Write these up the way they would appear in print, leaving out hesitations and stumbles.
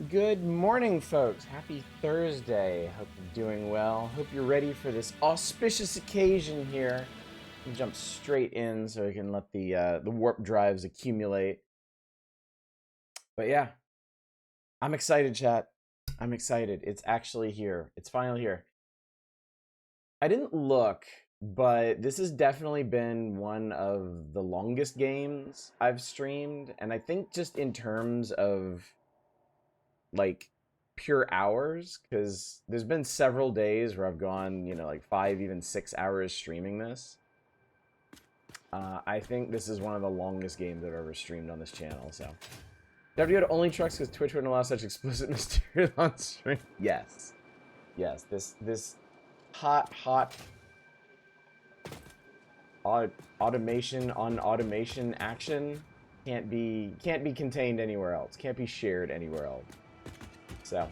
Good morning, folks. Happy Thursday. Hope you're doing well. Hope you're ready for this auspicious occasion here. Jump straight in so we can let the warp drives accumulate. But yeah, I'm excited, chat. I'm excited. It's actually here. It's finally here. I didn't look, but this has definitely been one of the longest games I've streamed, and I think just in terms of like pure hours, because there's been several days where I've gone, like 5, even 6 hours streaming this. I think this is one of the longest games I've ever streamed on this channel. So, have you had only trucks because Twitch wouldn't allow such explicit material on stream? Yes, yes. This hot automation on automation action can't be contained anywhere else. Can't be shared anywhere else. So,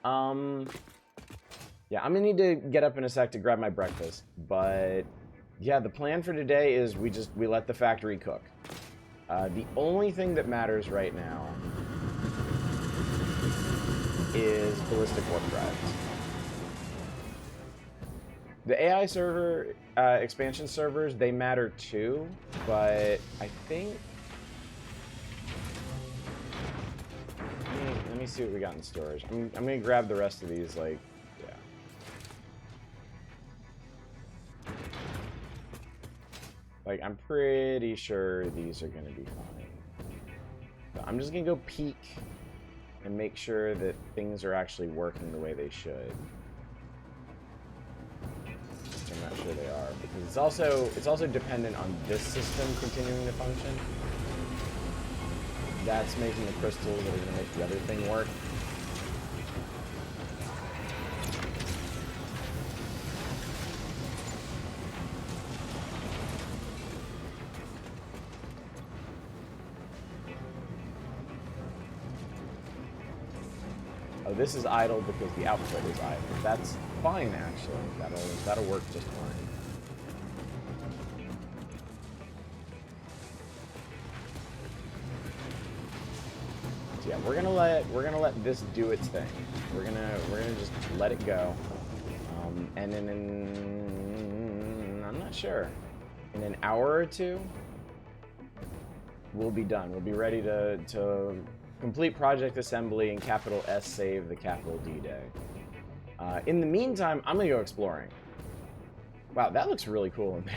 yeah, I'm gonna need to get up in a sec to grab my breakfast, but yeah, the plan for today is we let the factory cook. The only thing that matters right now is ballistic warp drives. The AI server expansion servers, they matter too, but I think let me see what we got in storage. I'm gonna grab the rest of these, like, yeah. Like, I'm pretty sure these are gonna be fine. So I'm just gonna go peek and make sure that things are actually working the way they should. I'm not sure they are, because it's also dependent on this system continuing to function. That's making the crystals that are gonna make the other thing work. Oh, this is idle because the output is idle. That's fine, actually. That'll work just fine. So yeah, we're gonna let this do its thing. We're gonna just let it go. And then I'm not sure. In an hour or two, we'll be done. We'll be ready to complete project assembly and capital S save the capital D day. In the meantime, I'm gonna go exploring. Wow, that looks really cool in there.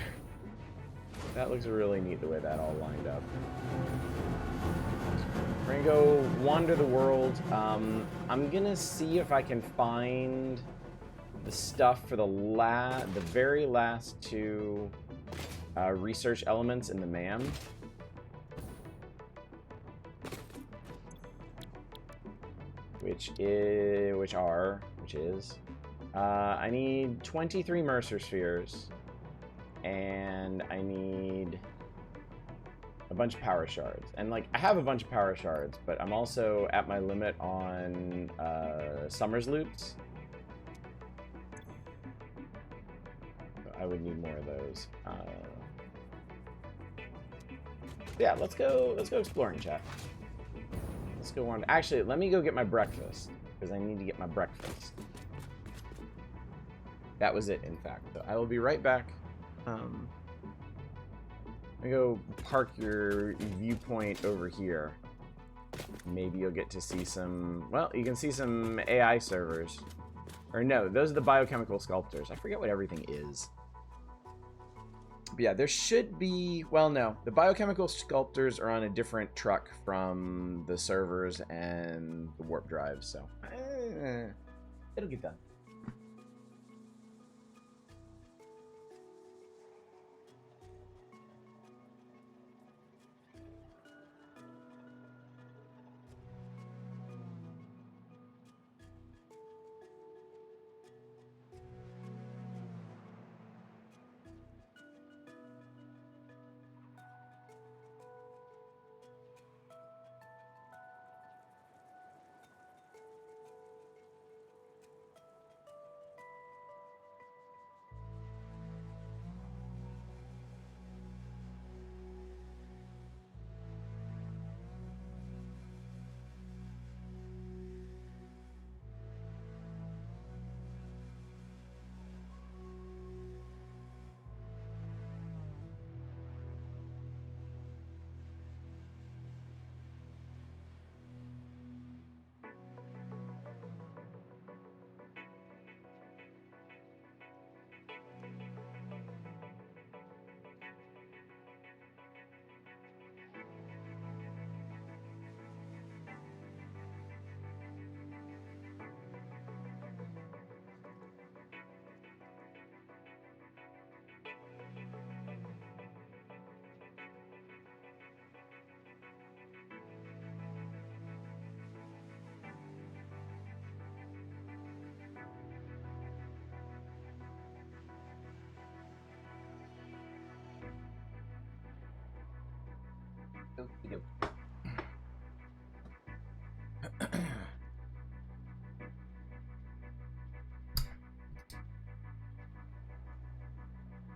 That looks really neat the way that all lined up. We're gonna go wander the world. I'm gonna see if I can find the stuff for the very last two research elements in the MAM. Which is, I need 23 Mercer Spheres, and I need a bunch of power shards. And, like, I have a bunch of power shards, but I'm also at my limit on Summers loops. So I would need more of those. Yeah, let's go exploring, chat. Let's go on. Actually, let me go get my breakfast, because I need to get my breakfast. That was it, in fact. So I will be right back. I'm gonna go park your viewpoint over here. Maybe you'll get to see some... Well, you can see some AI servers. Or no, those are the biochemical sculptors. I forget what everything is. But yeah, there should be... Well, no. The biochemical sculptors are on a different truck from the servers and the warp drives, so... it'll get done.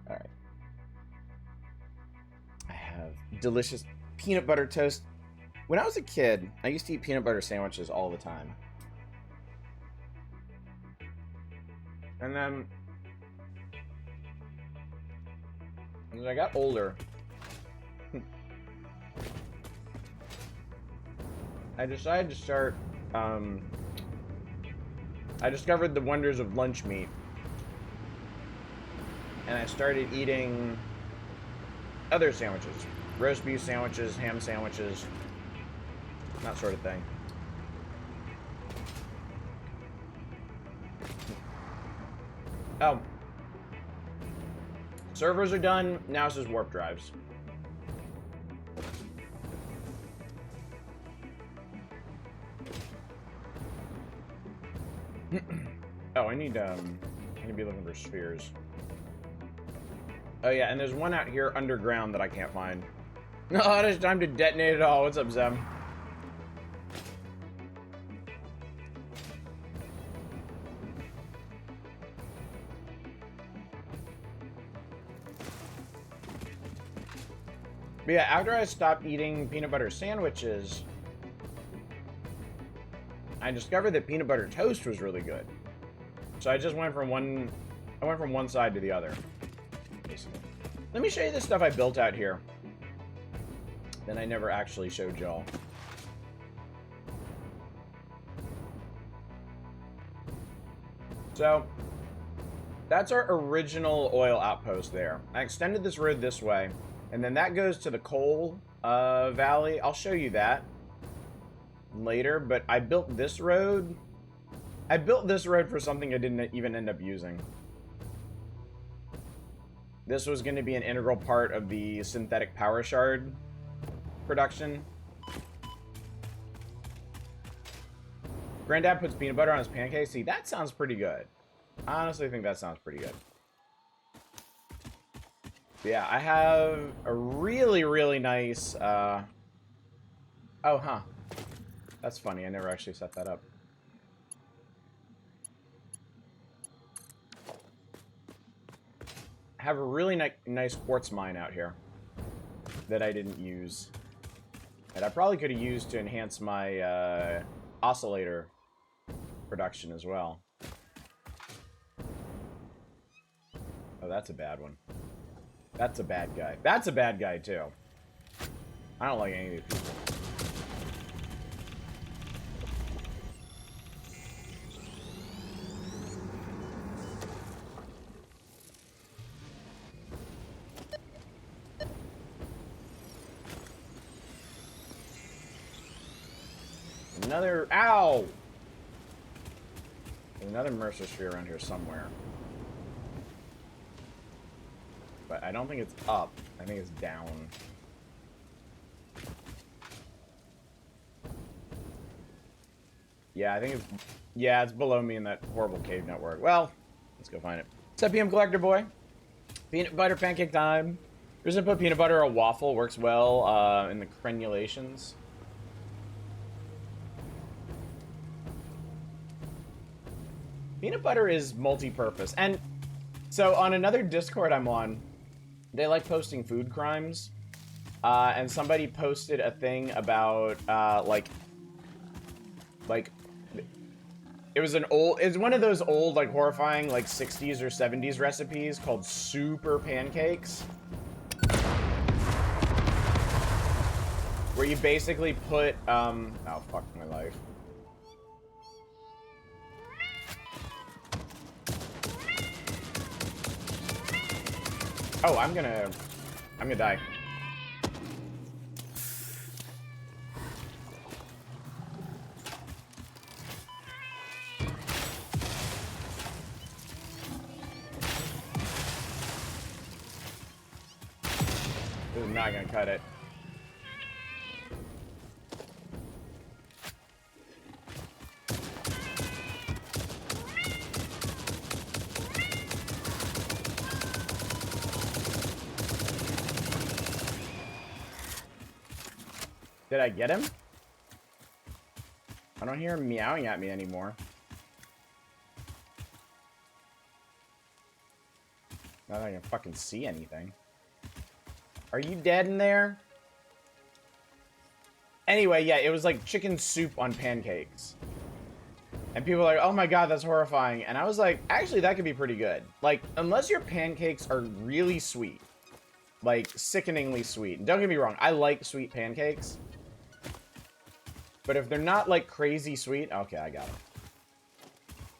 Alright. I have delicious peanut butter toast. When I was a kid, I used to eat peanut butter sandwiches all the time. And then, as I got older, I decided to start, I discovered the wonders of lunch meat. And I started eating other sandwiches. Roast beef sandwiches, ham sandwiches, that sort of thing. Oh. Servers are done. Now it's just warp drives. Oh, I need to be looking for spheres. Oh yeah, and there's one out here underground that I can't find. No, it is time to detonate it all. What's up, Zem? But yeah, after I stopped eating peanut butter sandwiches, I discovered that peanut butter toast was really good. So I just went from one side to the other, basically. Let me show you the stuff I built out here that I never actually showed y'all. So that's our original oil outpost there. I extended this road this way, and then that goes to the coal valley. I'll show you that later, but I built this road. I built this road for something I didn't even end up using. This was going to be an integral part of the synthetic power shard production. Granddad puts peanut butter on his pancakes. See, that sounds pretty good. I honestly think that sounds pretty good. But yeah, I have a really, really nice... Oh, huh. That's funny. I never actually set that up. I have a really nice quartz mine out here that I didn't use. And I probably could have used to enhance my oscillator production as well. Oh, that's a bad one. That's a bad guy. That's a bad guy, too. I don't like any of these people. Another... Ow! There's another Mercer sphere around here somewhere. But I don't think it's up. I think it's down. Yeah, I think it's... Yeah, it's below me in that horrible cave network. Well, let's go find it. What's up, PM Collector Boy? Peanut butter pancake time. Here's gonna put peanut butter or waffle. Works well in the crenulations. Peanut butter is multi-purpose. And so on another Discord I'm on, they like posting food crimes. And somebody posted a thing about, like, it was it's one of those old, like, horrifying, like, 60s or 70s recipes called super pancakes. Where you basically put, oh, fuck my life. Oh, I'm gonna die. This is not gonna cut it. Did I get him? I don't hear him meowing at me anymore. Not that I can fucking see anything. Are you dead in there? Anyway, yeah, it was like chicken soup on pancakes. And people are like, oh my god, that's horrifying. And I was like, actually, that could be pretty good. Like, unless your pancakes are really sweet. Like, sickeningly sweet. And don't get me wrong, I like sweet pancakes. But if they're not, like, crazy sweet... Okay, I got them.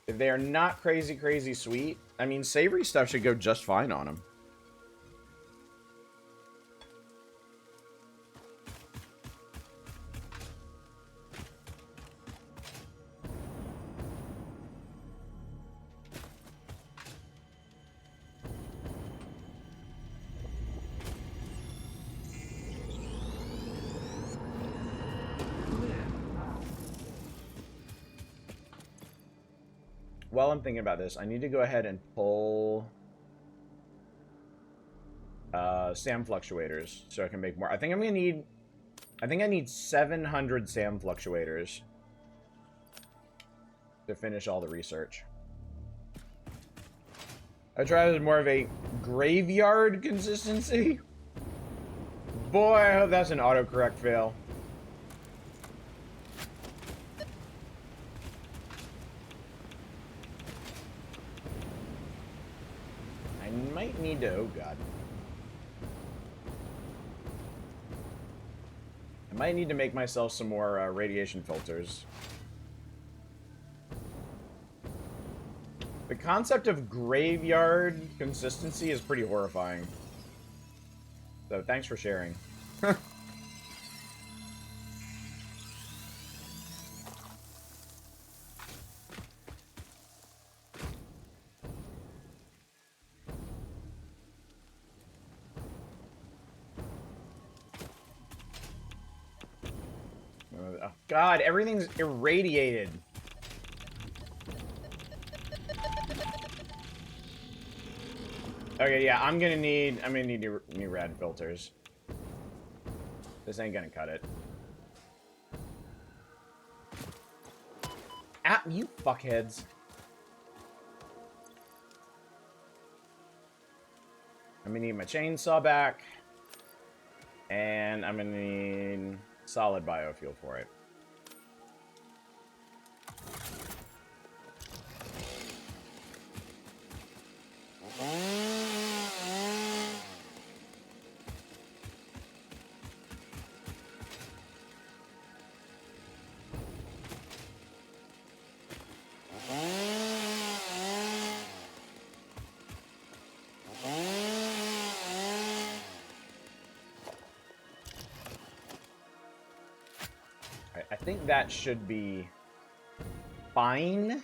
If they are not crazy, crazy sweet, I mean, savory stuff should go just fine on them. While I'm thinking about this, I need to go ahead and pull SAM fluctuators so I can make more. I think I'm gonna need... I think I need 700 SAM fluctuators to finish all the research. I tried as more of a graveyard consistency. Boy, I hope that's an autocorrect fail. I might need to... Oh, God. I might need to make myself some more radiation filters. The concept of graveyard consistency is pretty horrifying. So, thanks for sharing. Oh, God, everything's irradiated. Okay, yeah, I'm gonna need new rad filters. This ain't gonna cut it. Ah, you fuckheads. I'm gonna need my chainsaw back. And I'm gonna need solid biofuel for it. I think that should be fine-ish.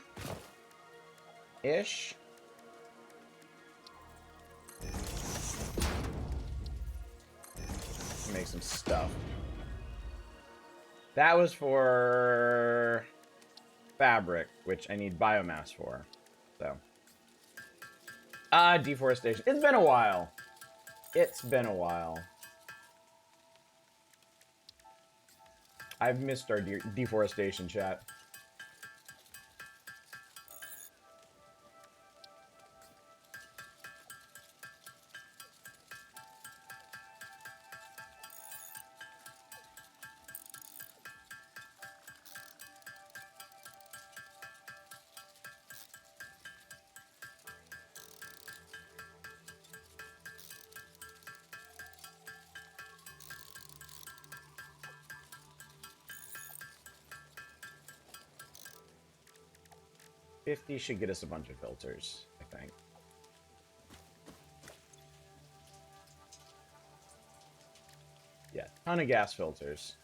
Make some stuff. That was for fabric, which I need biomass for. So. Deforestation. It's been a while. It's been a while. I've missed our deforestation chat. $50 should get us a bunch of filters, I think. Yeah, ton of gas filters.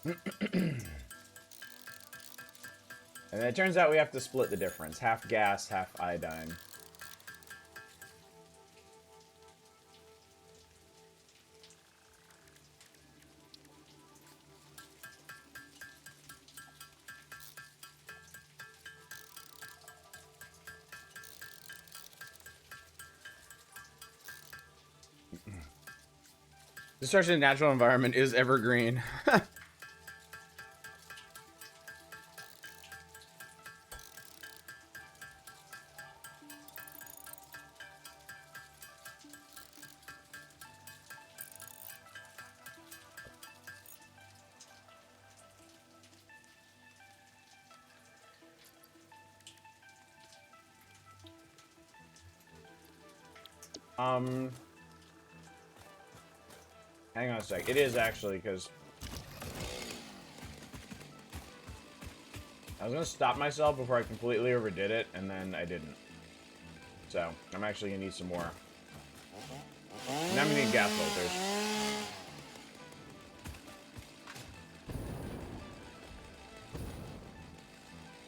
And it turns out we have to split the difference. Half gas, half iodine. Destruction in natural environment is evergreen. Hang on a sec. It is actually, because I was gonna stop myself before I completely overdid it, and then I didn't. So, I'm actually gonna need some more. And I'm gonna need gas filters.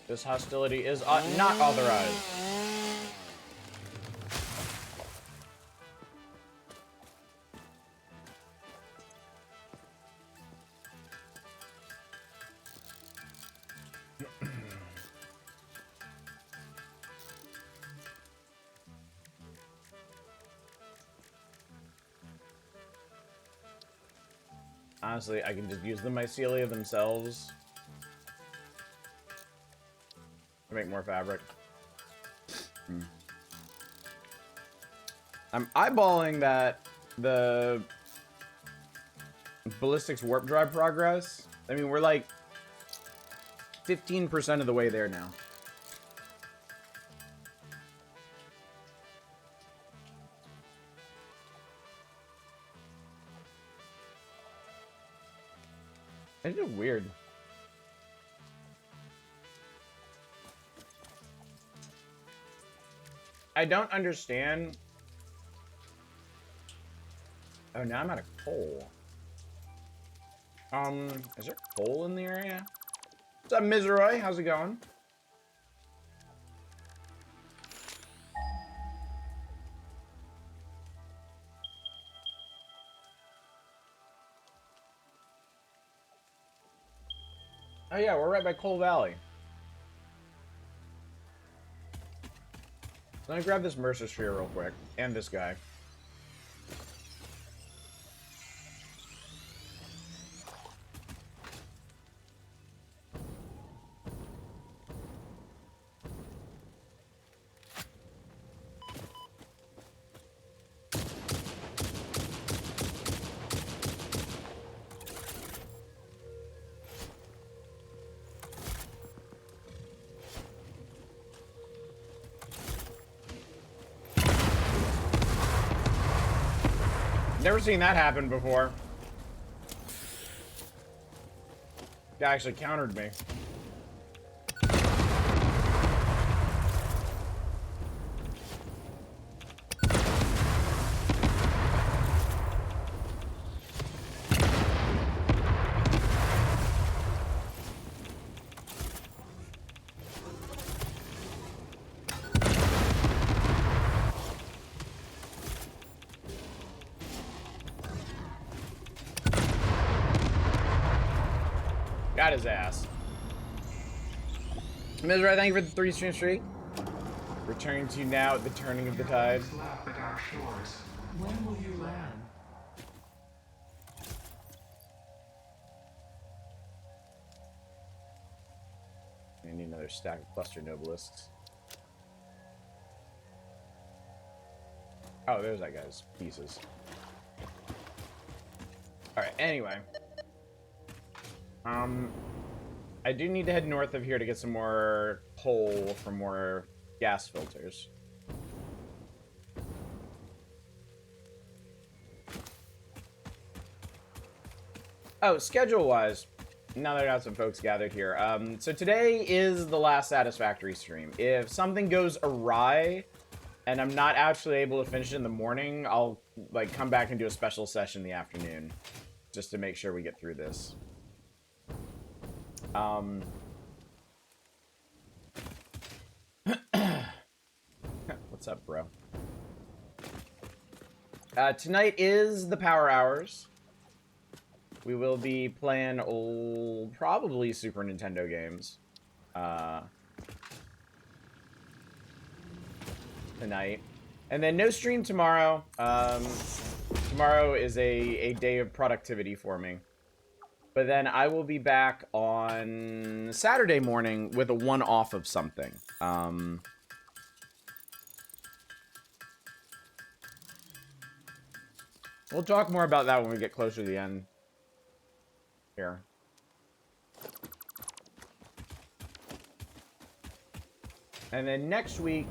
This hostility is not authorized. Honestly, I can just use the mycelia themselves to make more fabric. I'm eyeballing the ballistics warp drive progress. I mean, we're like 15% of the way there now. It's just weird. I don't understand. Oh, now I'm out of coal. Is there coal in the area? What's up, Mizroy? How's it going? Oh yeah, we're right by Coal Valley. Let me grab this Mercer Sphere real quick. And this guy. Never seen that happen before. Guy actually countered me. Got his ass. Mizra, thank you for the 3 stream streak. Returning to you now at the turning of the tide. When will you land? I need another stack of cluster nobelisks. Oh, there's that guy's pieces. Alright, anyway. I do need to head north of here to get some more coal for more gas filters. Oh, schedule-wise, now that I got some folks gathered here. So today is the last Satisfactory stream. If something goes awry and I'm not actually able to finish it in the morning, I'll like come back and do a special session in the afternoon just to make sure we get through this. What's up, bro? Tonight is the Power Hours. We will be playing probably Super Nintendo games. Tonight. And then no stream tomorrow. Tomorrow is a day of productivity for me. But then I will be back on Saturday morning with a one-off of something. We'll talk more about that when we get closer to the end. Here. And then next week,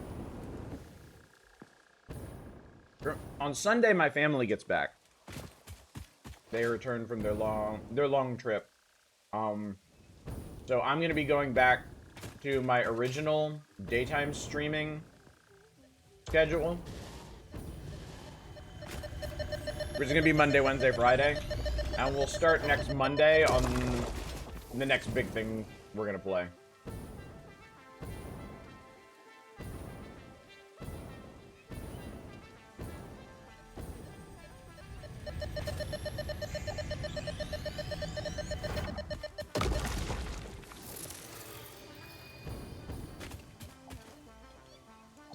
on Sunday, my family gets back. They return from their long trip. So I'm gonna be going back to my original daytime streaming schedule, which is gonna be Monday, Wednesday, Friday, and we'll start next Monday on the next big thing we're gonna play.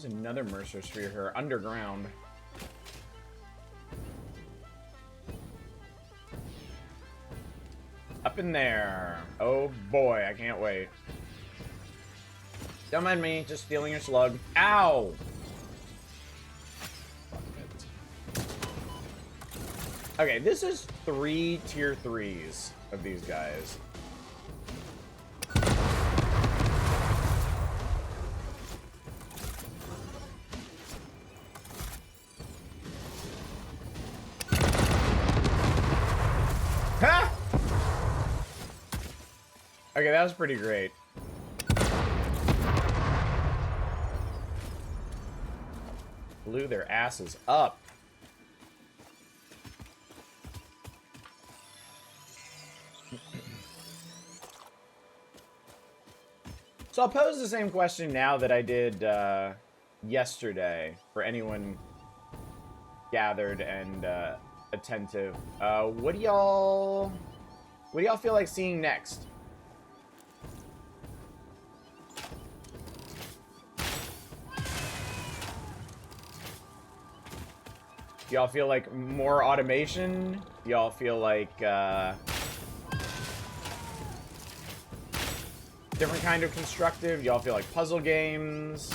There's another Mercer Sphere here, underground. Up in there. Oh boy, I can't wait. Don't mind me, just stealing your slug. Ow! Okay, this is 3 tier 3s of these guys. Ha! Okay, that was pretty great. Blew their asses up. So I'll pose the same question now that I did yesterday for anyone gathered and attentive. What do y'all feel like seeing next? Do y'all feel like more automation? Do y'all feel like different kind of constructive? Do y'all feel like puzzle games?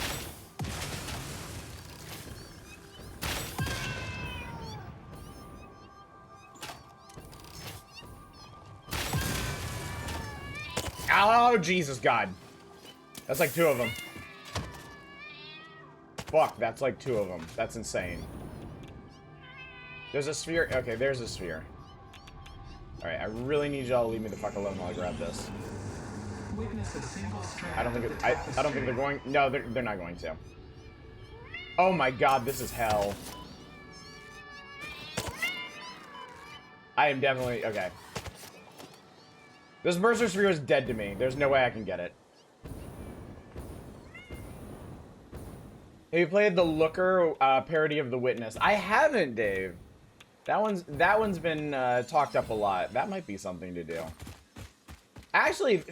Oh, Jesus God. That's like 2 of them. Fuck, that's like 2 of them. That's insane. There's a sphere. Okay, there's a sphere. Alright, I really need y'all to leave me the fuck alone while I grab this. I don't think I don't think they're going. No, they're not going to. Oh my God, this is hell. I am definitely okay. This Mercer Sphere is dead to me. There's no way I can get it. Have you played the Looker parody of The Witness? I haven't, Dave. That one's been talked up a lot. That might be something to do. Actually,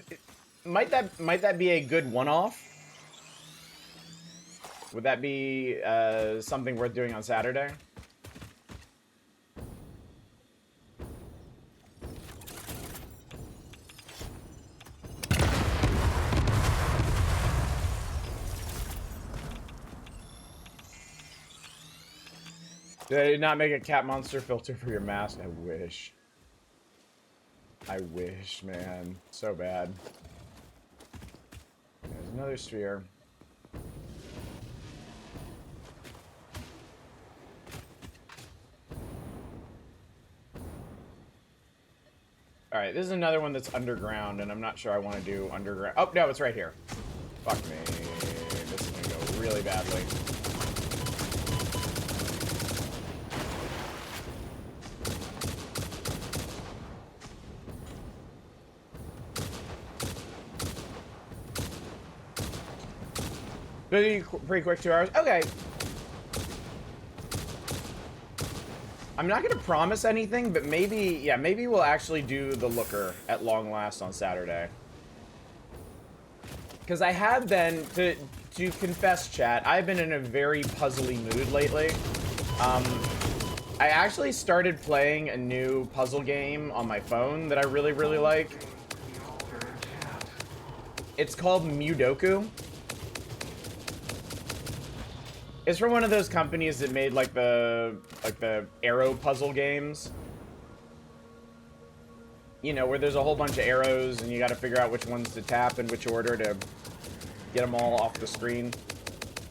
might that be a good one-off? Would that be something worth doing on Saturday? Did I not make a cat monster filter for your mask? I wish. I wish, man. So bad. There's another sphere. Alright, this is another one that's underground, and I'm not sure I want to do underground. Oh, no, it's right here. Fuck me. This is going to go really badly. Pretty quick 2 hours. Okay. I'm not going to promise anything, but maybe, yeah, maybe we'll actually do the Looker at long last on Saturday. Because I have been, to confess, chat, I've been in a very puzzly mood lately. I actually started playing a new puzzle game on my phone that I really, really like. It's called Mudoku. It's from one of those companies that made like the arrow puzzle games. You know, where there's a whole bunch of arrows and you got to figure out which ones to tap in which order to get them all off the screen.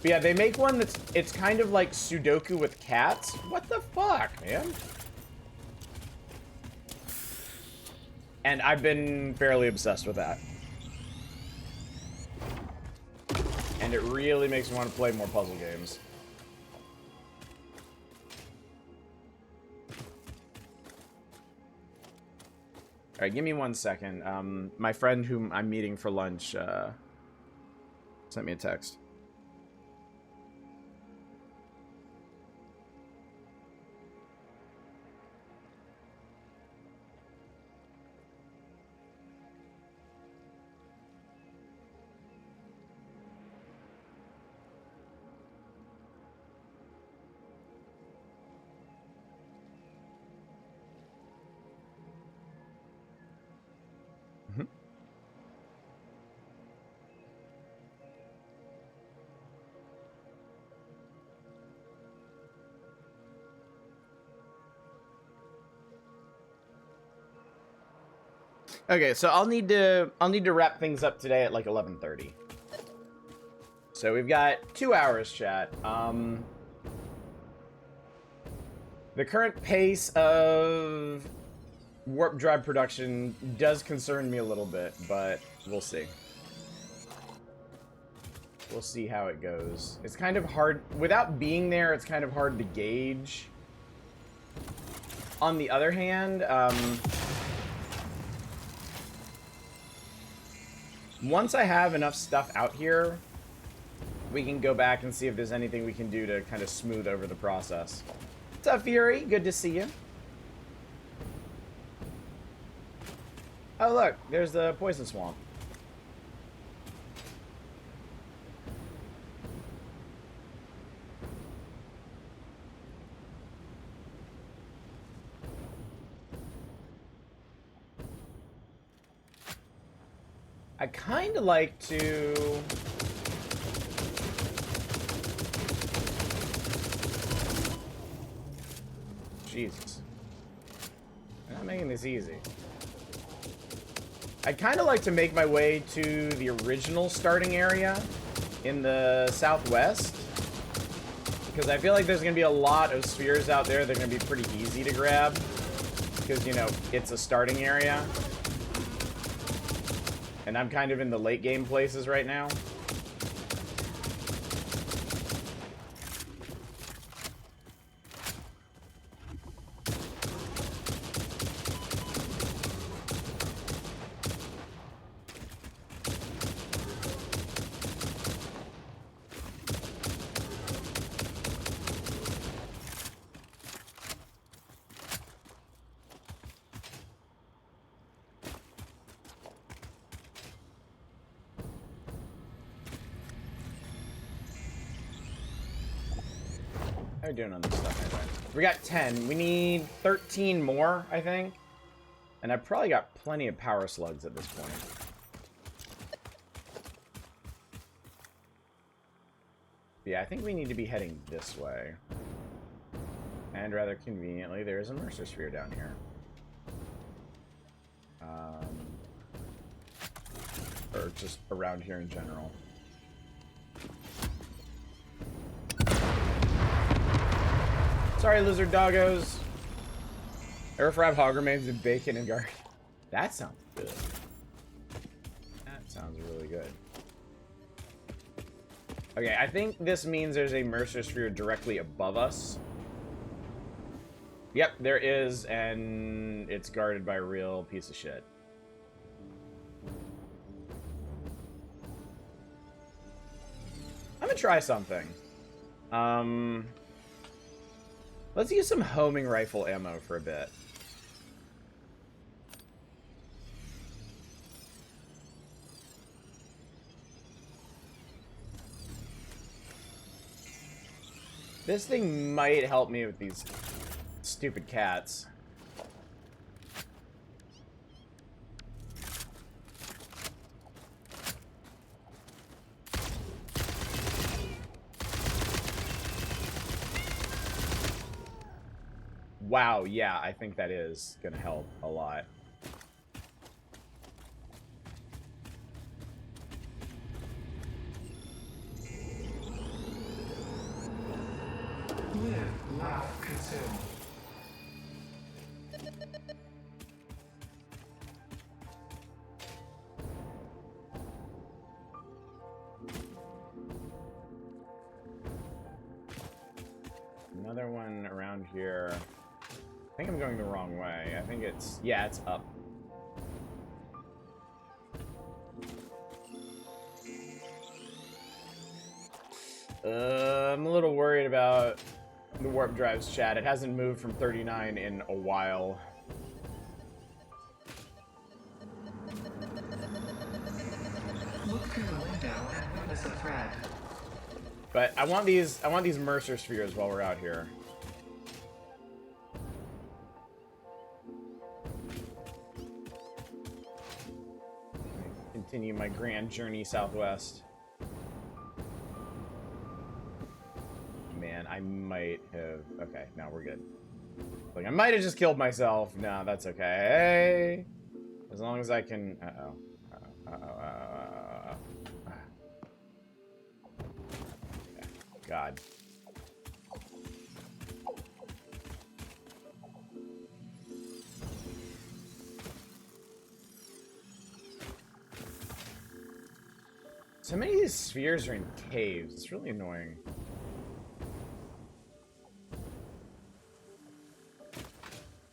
But yeah, they make one it's kind of like Sudoku with cats. What the fuck, man? And I've been fairly obsessed with that. And it really makes me want to play more puzzle games. All right, give me 1 second. My friend whom I'm meeting for lunch sent me a text. Okay, so I'll need to wrap things up today at like 11:30. So we've got 2 hours, chat. The current pace of warp drive production does concern me a little bit, but we'll see. We'll see how it goes. It's kind of hard without being there. It's kind of hard to gauge. On the other hand, once I have enough stuff out here, we can go back and see if there's anything we can do to kind of smooth over the process. What's up, Fury? Good to see you. Oh, look. There's the poison swamp. I kind of like to... Jesus. I'm not making this easy. I'd kind of like to make my way to the original starting area in the southwest. Because I feel like there's going to be a lot of spheres out there that are going to be pretty easy to grab. Because, you know, it's a starting area. And I'm kind of in the late game places right now. How are we doing on this stuff anyway? We got 10. We need 13 more, I think. And I've probably got plenty of power slugs at this point. Yeah, I think we need to be heading this way. And rather conveniently, there is a Mercer Sphere down here. Or just around here in general. Sorry, lizard doggos. Air fried hog remains and bacon and garlic. That sounds good. That sounds really good. Okay, I think this means there's a Mercer Sphere directly above us. Yep, there is, and it's guarded by a real piece of shit. I'm gonna try something. Let's use some homing rifle ammo for a bit. This thing might help me with these stupid cats. Wow, yeah, I think that is gonna help a lot. Live, laugh, consume. Another one around here. I think I'm going the wrong way. I think it's... yeah, it's up. I'm a little worried about the warp drives, chat. It hasn't moved from 39 in a while. Look through the window and witness a thread. But I want these Mercer spheres while we're out here. Continue my grand journey southwest. Man, I might have... okay, now we're good. Like, I might have just killed myself. No, that's okay. As long as I can... uh-oh. Okay. God. So many of these spheres are in caves. It's really annoying.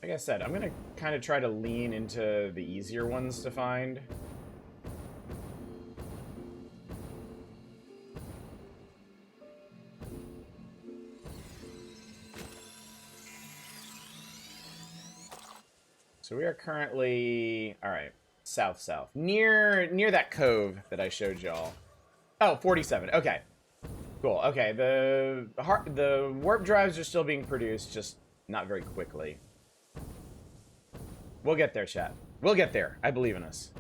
Like I said, I'm gonna kind of try to lean into the easier ones to find. So we are currently, all right, south, near that cove that I showed y'all. Oh, 47. Okay, cool. Okay, the warp drives are still being produced, just not very quickly. We'll get there, chat. We'll get there. I believe in us.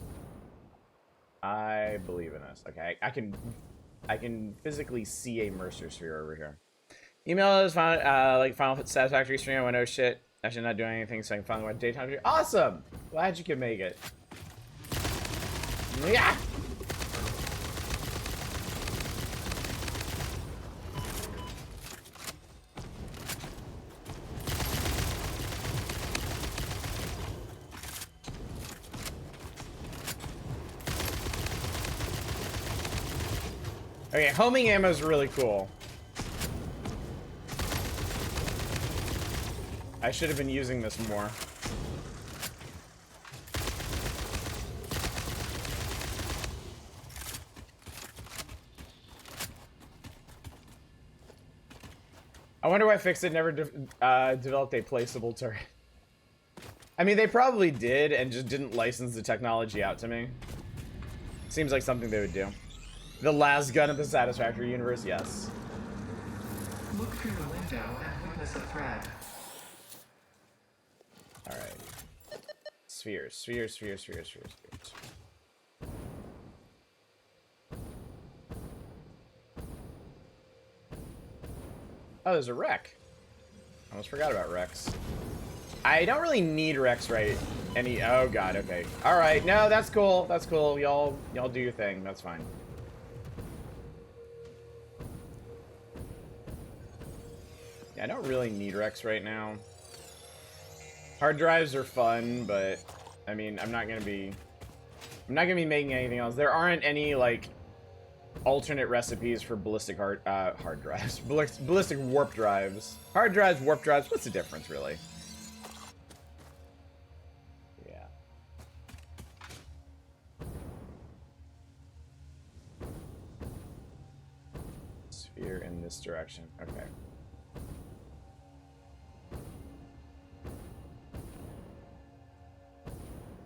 I believe in us. Okay, I can physically see a Mercer sphere over here. Email is found like Final Satisfactory stream. I went, oh shit. Actually not doing anything, so I can finally watch daytime. Awesome! Glad you could make it. Yeah! Okay, homing ammo is really cool. I should have been using this more. I wonder why Fixit never developed a placeable turret. I mean, they probably did and just didn't license the technology out to me. Seems like something they would do. The last gun of the Satisfactory universe, yes. Look through the window and witness a thread. Alright. Spheres. Oh, there's a wreck. I almost forgot about wrecks. I don't really need wrecks right any... oh god, okay. Alright, no, that's cool. That's cool. Y'all do your thing. That's fine. Yeah, I don't really need wrecks right now. Hard drives are fun, but I mean, I'm not gonna be making anything else. There aren't any like alternate recipes for ballistic hard drives, ballistic warp drives. Hard drives, warp drives. What's the difference, really? Yeah. Sphere in this direction. Okay.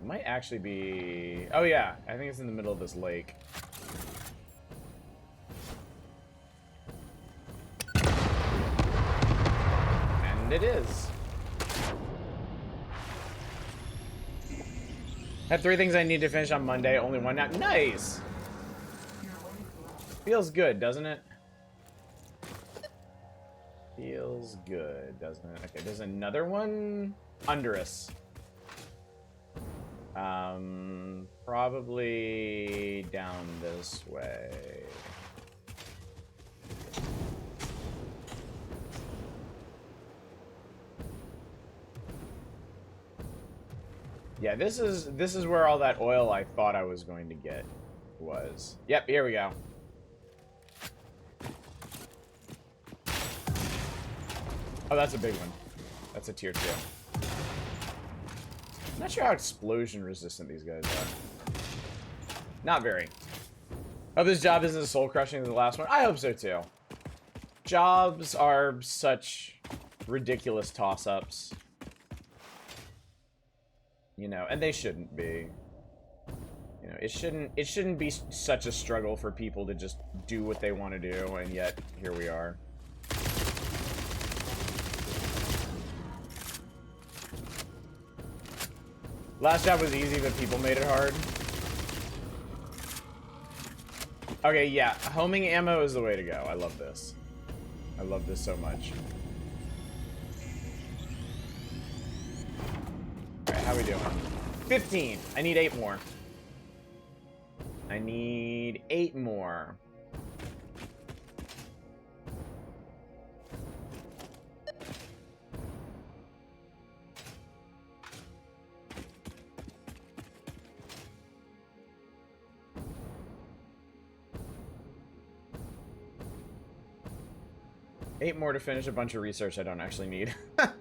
Might actually be... oh yeah, I think it's in the middle of this lake. And it is. Had 3 things I need to finish on Monday. Only 1 now. Nice! Feels good, doesn't it? Feels good, doesn't it? Okay, there's another one under us. Probably down this way. Yeah, this is where all that oil I thought I was going to get was. Yep, here we go. Oh, that's a big one. That's a tier 2. I'm not sure how explosion resistant these guys are. Not very. Hope this job isn't as soul crushing as the last one. I hope so too. Jobs are such ridiculous toss-ups. You know, and they shouldn't be. You know, it shouldn't be such a struggle for people to just do what they want to do, and yet here we are. Last job was easy, but people made it hard. Okay, yeah, homing ammo is the way to go. I love this. I love this so much. Alright, how we doing? 15. I need 8 more. I need 8 more. Eight more to finish a bunch of research I don't actually need. That's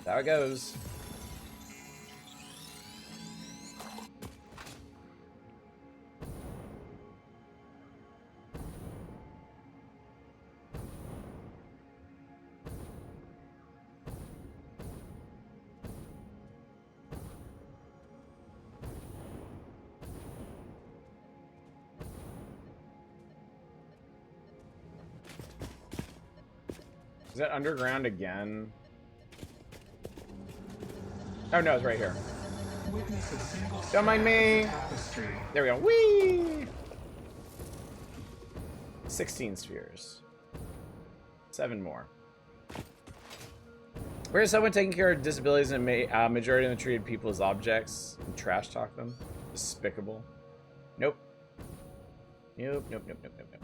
how it goes. Is that underground again? Oh no, it's right here. Don't mind me. There we go. Whee! 16 spheres. 7 more. Where is someone taking care of disabilities and majority of them treated people as objects and trash talk them? Despicable. Nope. Nope, nope, nope, nope, nope, nope.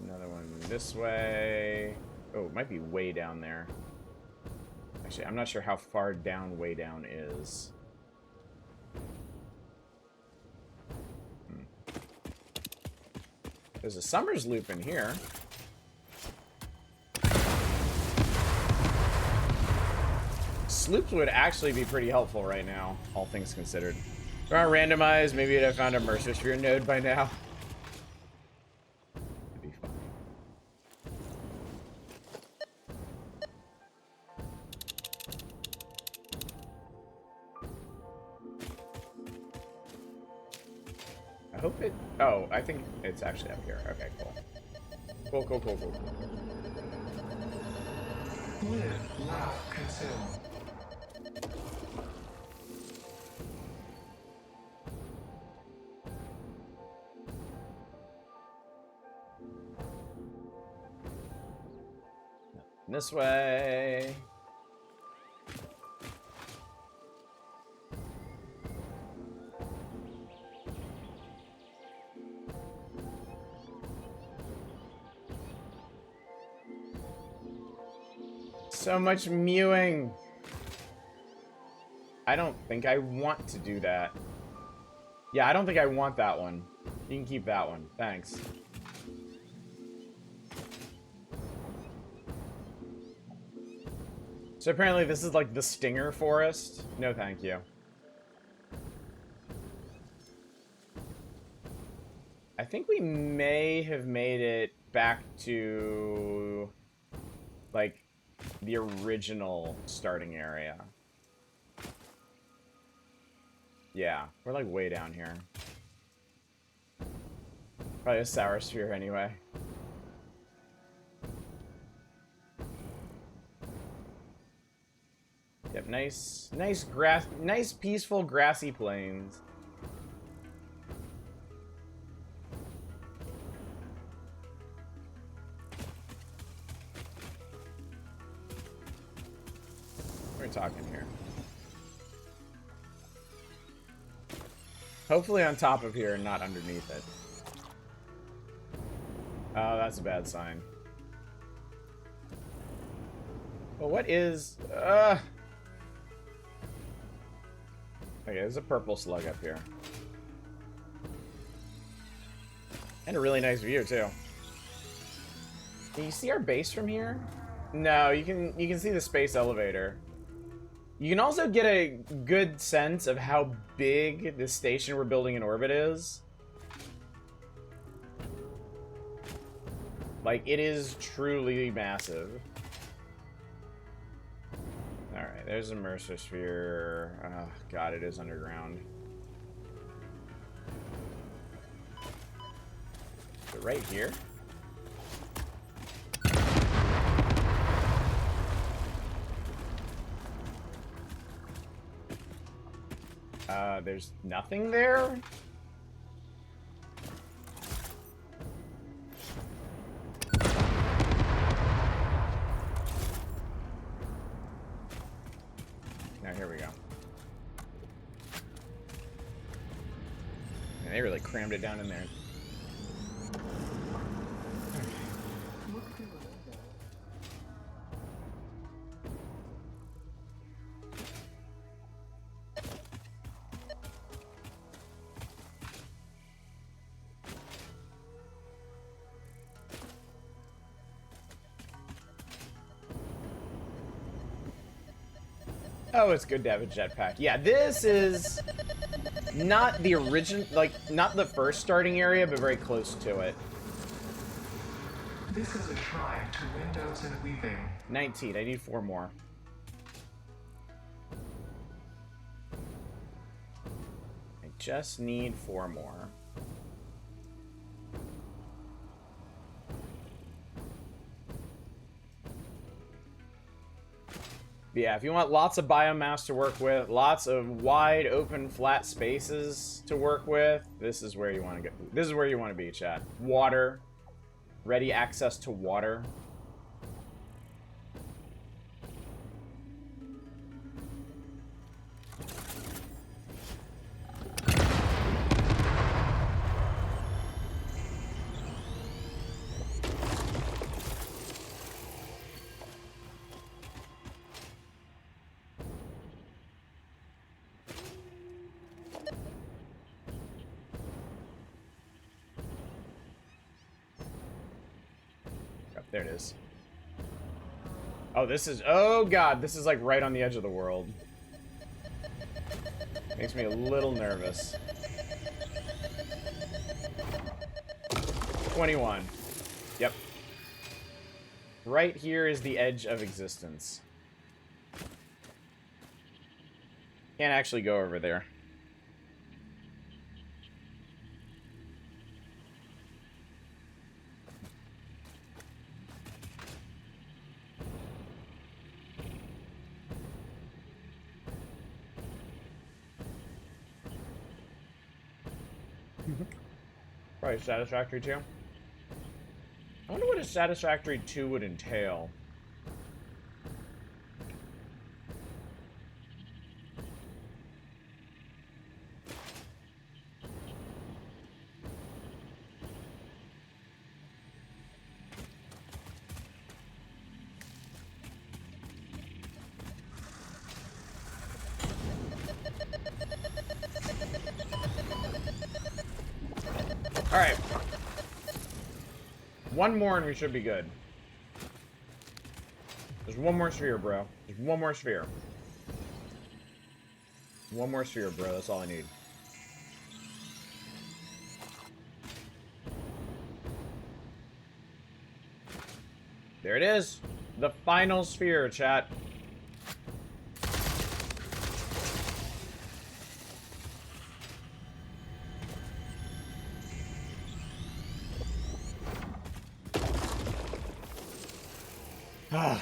Another one this way. Oh, it might be way down there. Actually, I'm not sure how far down way down is. There's a Summers loop in here. Sloops would actually be pretty helpful right now, all things considered. If we're not randomized, maybe I'd have found a Mercer Sphere node by now. I hope it... Oh, I think it's actually up here. Okay, cool. Cool, cool, cool, cool, cool. Live, laugh, consume. This way. So much mewing. I don't think I want to do that. Yeah, I don't think I want that one. You can keep that one. Thanks. So apparently this is like the Stinger Forest. No, thank you. I think we may have made it back to like the original starting area. Yeah, we're like way down here. Probably a sour sphere anyway. Yep, nice peaceful grassy plains. We're talking here. Hopefully on top of here and not underneath it. Oh, that's a bad sign. Well, what is... Okay, there's a purple slug up here. And a really nice view, too. Can you see our base from here? No, you can see the space elevator. You can also get a good sense of how big the station we're building in orbit is. Like, it is truly massive. Alright, there's a Mercer sphere. Oh, God, it is underground. Is it right here? There's nothing there? Now, here we go. And they really crammed it down in there. Oh, it's good to have a jetpack. Yeah, this is not the original, like, not the first starting area, but very close to it. This is a try to Windows and weaving. 19. I need 4 more. I just need 4 more. But yeah, if you want lots of biomass to work with, lots of wide open flat spaces to work with, this is where you want to go. This is where you want to be, chat. Water, ready access to water. There it is. Oh, this is... Oh, God. This is, like, right on the edge of the world. Makes me a little nervous. 21. Yep. Right here is the edge of existence. Can't actually go over there. Probably Satisfactory 2. I wonder what a Satisfactory 2 would entail. Alright. One more and we should be good. There's one more sphere, bro. There's one more sphere. One more sphere, bro. That's all I need. There it is. The final sphere, chat. Been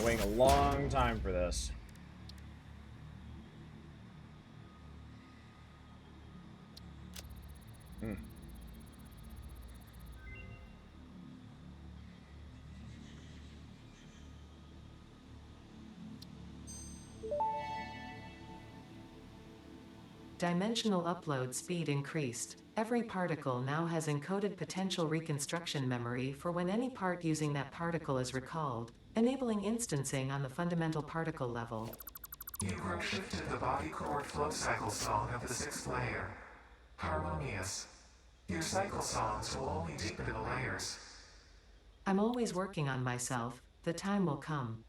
waiting a long time for this. Mm. Dimensional upload speed increased. Every particle now has encoded potential reconstruction memory for when any part using that particle is recalled, enabling instancing on the fundamental particle level. You group shifted the body chord flow cycle song of the sixth layer. Harmonious. Your cycle songs will only deepen the layers. I'm always working on myself, the time will come.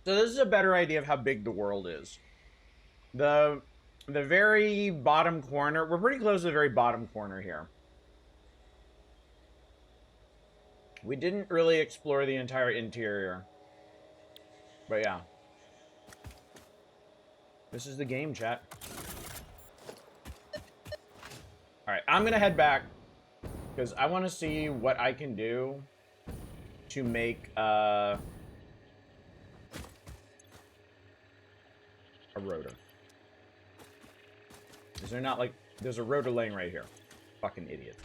So this is a better idea of how big the world is. The very bottom corner, we're pretty close to the very bottom corner here. We didn't really explore the entire interior. But yeah. This is the game, chat. Alright, I'm gonna head back. Because I want to see what I can do to make a rotor. Is there not, like, there's a rotor laying right here. Fucking idiot.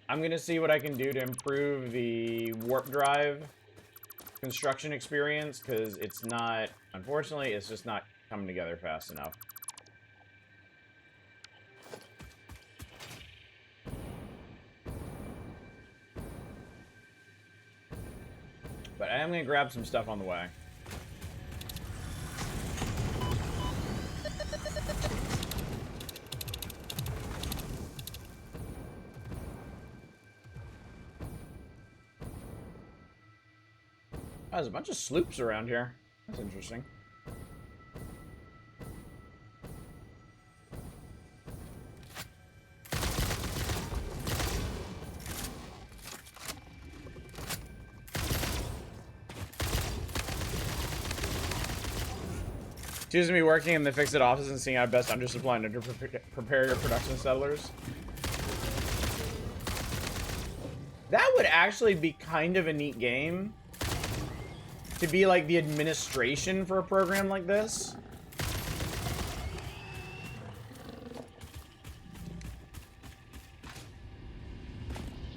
I'm gonna see what I can do to improve the warp drive construction experience, because it's not, unfortunately, it's just not coming together fast enough. But I am gonna grab some stuff on the way. Oh, there's a bunch of sloops around here. That's interesting. Excuse me working in the fix-it office and seeing how best undersupply and prepare your production settlers. That would actually be kind of a neat game. To be like the administration for a program like this.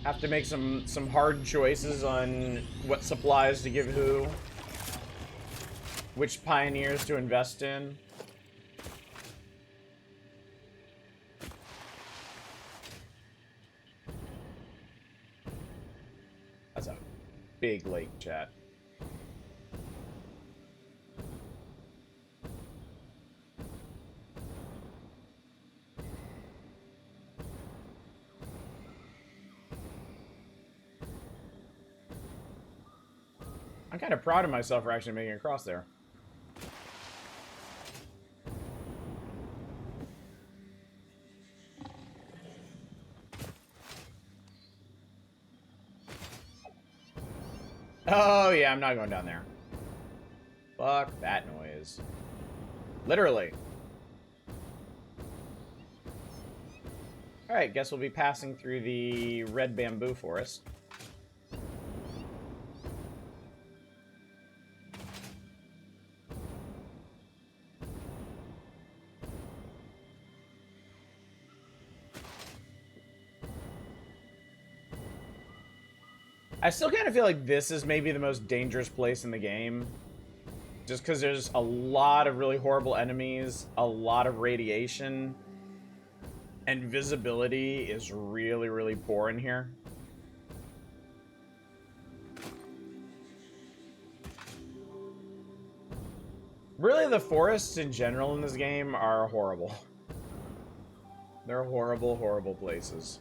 Have to make some hard choices on what supplies to give who. Which pioneers to invest in. That's a big lake, chat. I'm kind of proud of myself for actually making it across there. Oh, yeah, I'm not going down there. Fuck that noise. Literally. Alright, guess we'll be passing through the red bamboo forest. I still kind of feel like this is maybe the most dangerous place in the game. Just because there's a lot of really horrible enemies, a lot of radiation, and visibility is really, really poor in here. Really, the forests in general in this game are horrible. They're horrible, horrible places.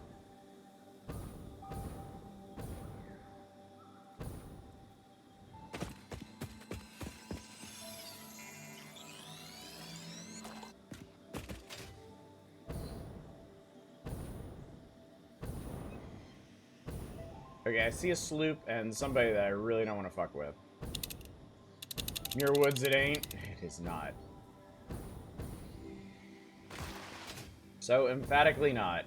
Okay, I see a sloop and somebody that I really don't want to fuck with. Muir Woods, it ain't. It is not. So emphatically not.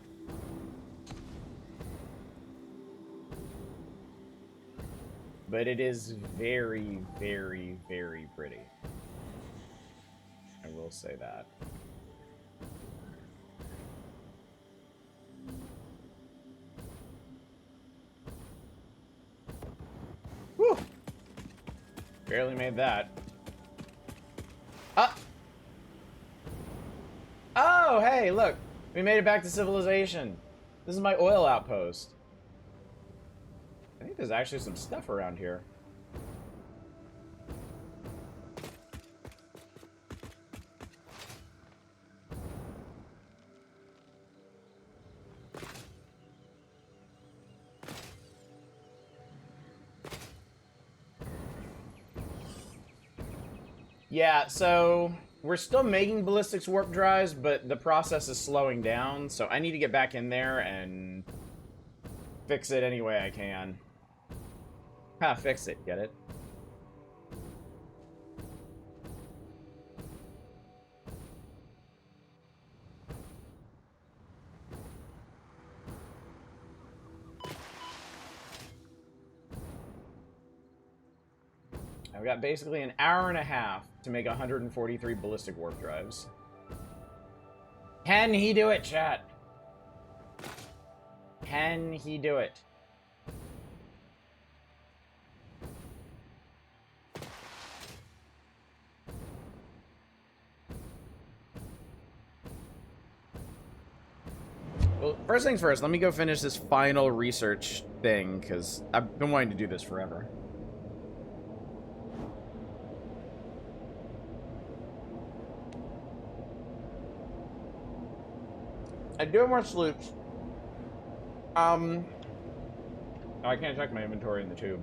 But it is very, very, very pretty. I will say that. Whew! Barely made that. Ah! Oh, hey, look! We made it back to civilization. This is my oil outpost. I think there's actually some stuff around here. Yeah, so we're still making ballistics warp drives, but the process is slowing down, so I need to get back in there and fix it any way I can. Fix it, get it? I've got basically an hour and a half to make 143 ballistic warp drives. Can he do it, chat? Can he do it? Well, first things first, let me go finish this final research thing, because I've been wanting to do this forever. I do have more sloops. Oh, I can't check my inventory in the tube.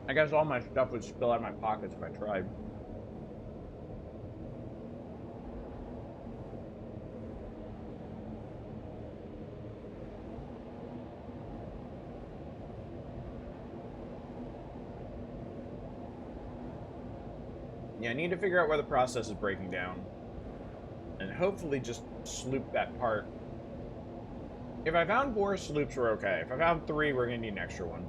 I guess all my stuff would spill out of my pockets if I tried. Yeah, I need to figure out where the process is breaking down. And hopefully just sloop that part. If I found 4 sloops, we're okay. If I found 3, we're gonna need an extra one.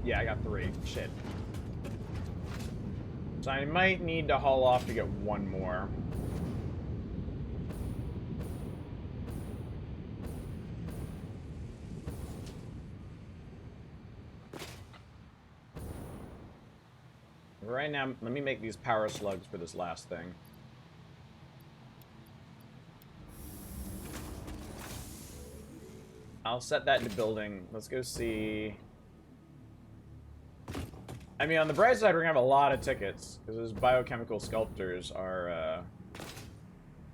Yeah, I got 3. Shit. So I might need to haul off to get 1 more. Right now, let me make these power slugs for this last thing. I'll set that into building. Let's go see... I mean, on the bright side, we're gonna have a lot of tickets, because those biochemical sculptors are,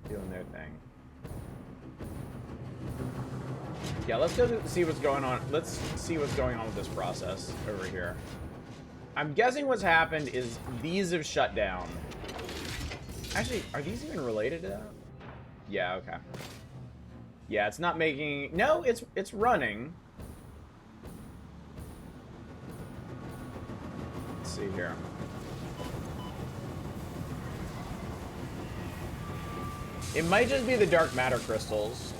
doing their thing. Yeah, let's go see what's going on. Let's see what's going on with this process over here. I'm guessing what's happened is these have shut down. Actually, are these even related to that? Yeah, okay. Yeah, it's not making... No, it's running. Let's see here. It might just be the dark matter crystals.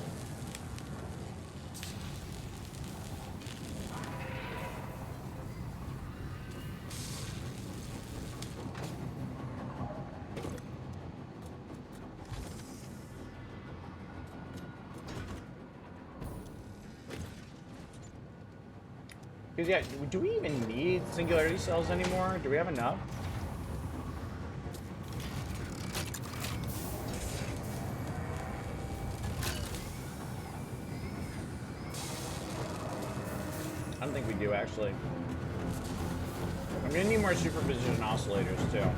Because, yeah, do we even need singularity cells anymore? Do we have enough? I don't think we do, actually. I'm gonna need more superposition oscillators, too.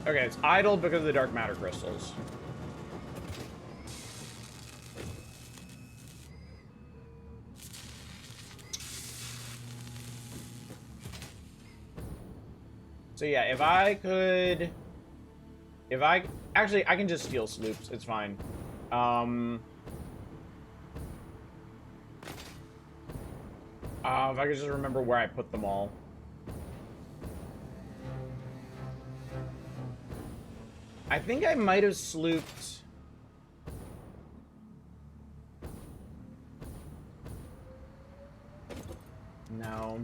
Okay, it's idle because of the dark matter crystals. So yeah, if I could... If I... Actually, I can just steal sloops. It's fine. If I could just remember where I put them all. I think I might have slooped... No.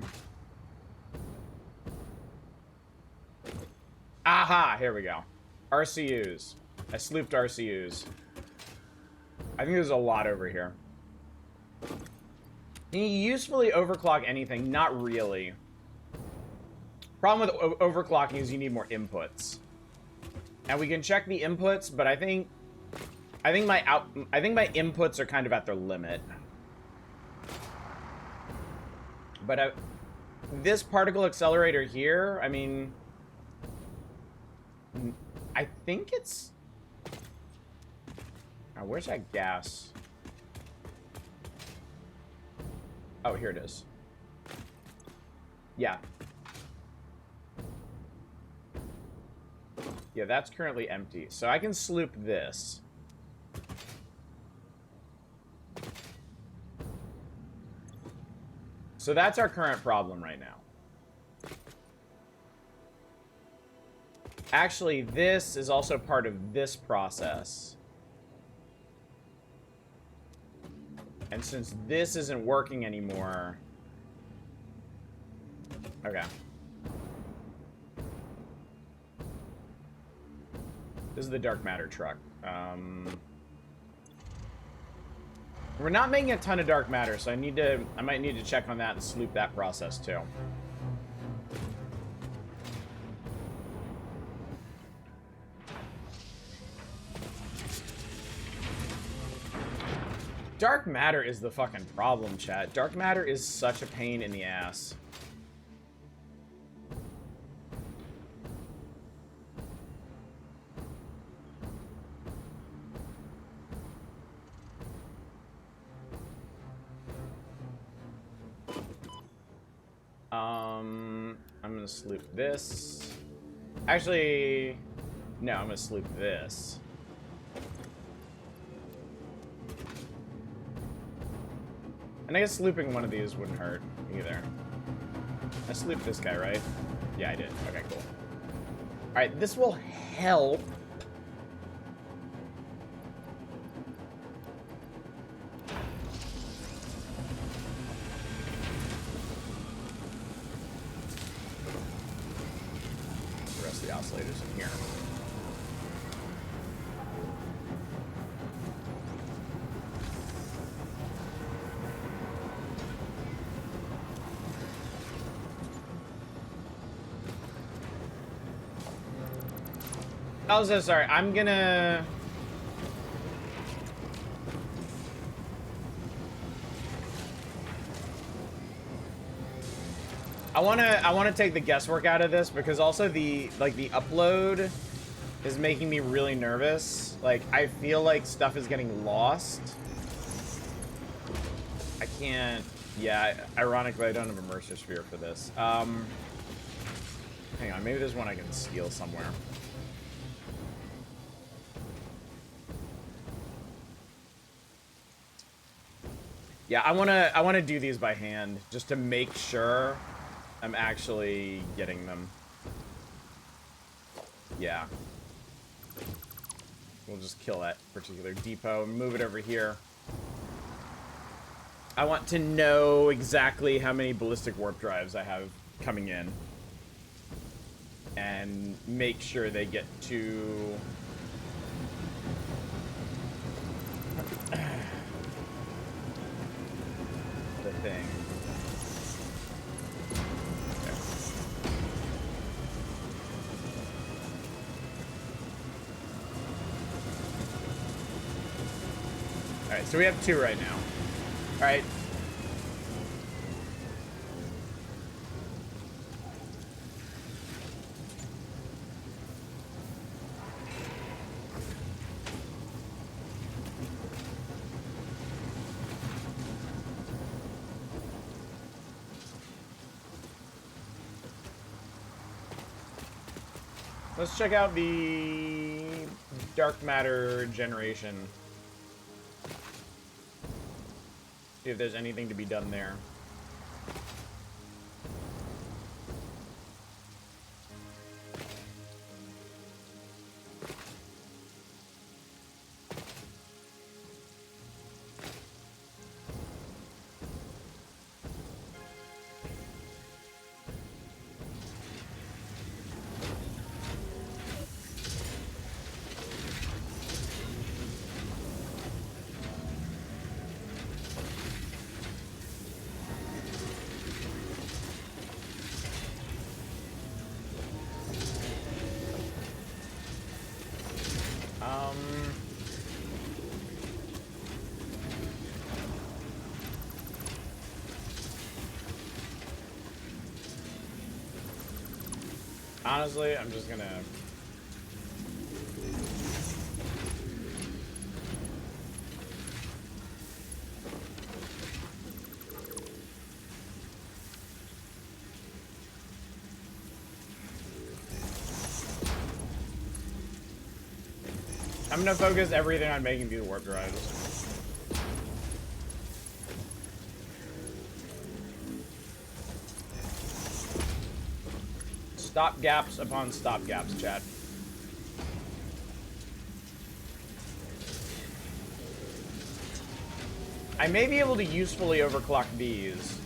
Aha! Here we go. RCUs. I slooped RCUs. I think there's a lot over here. Can you usefully overclock anything? Not really. Problem with overclocking is you need more inputs. And we can check the inputs, but I think my inputs are kind of at their limit. But this particle accelerator here, I mean, I think it's... Oh, where's that gas? Oh, here it is. Yeah. Yeah, that's currently empty. So I can sloop this. So that's our current problem right now. Actually, this is also part of this process. And since this isn't working anymore... Okay. This is the dark matter truck. We're not making a ton of dark matter, so I might need to check on that and sloop that process too. Dark matter is the fucking problem, chat. Dark matter is such a pain in the ass. I'm gonna sloop this. Actually, no, I'm gonna sloop this. And I guess slooping one of these wouldn't hurt either. I slooped this guy, right? Yeah, I did. Okay, cool. Alright, this will help. The rest of the oscillators in here. I was so sorry. I'm gonna... I wanna take the guesswork out of this because also the upload is making me really nervous. Like, I feel like stuff is getting lost. I can't... Yeah, ironically, I don't have a Mercer Sphere for this. Hang on, maybe there's one I can steal somewhere. Yeah, I wanna do these by hand just to make sure I'm actually getting them. Yeah. We'll just kill that particular depot and move it over here. I want to know exactly how many ballistic warp drives I have coming in. And make sure they get to... the thing. There. Alright, so we have 2 right now. Alright. Let's check out the dark matter generation. See if there's anything to be done there. Honestly, I'm just gonna... I'm gonna focus everything on making these warp drives. Stop gaps upon stop gaps, chat. I may be able to usefully overclock these.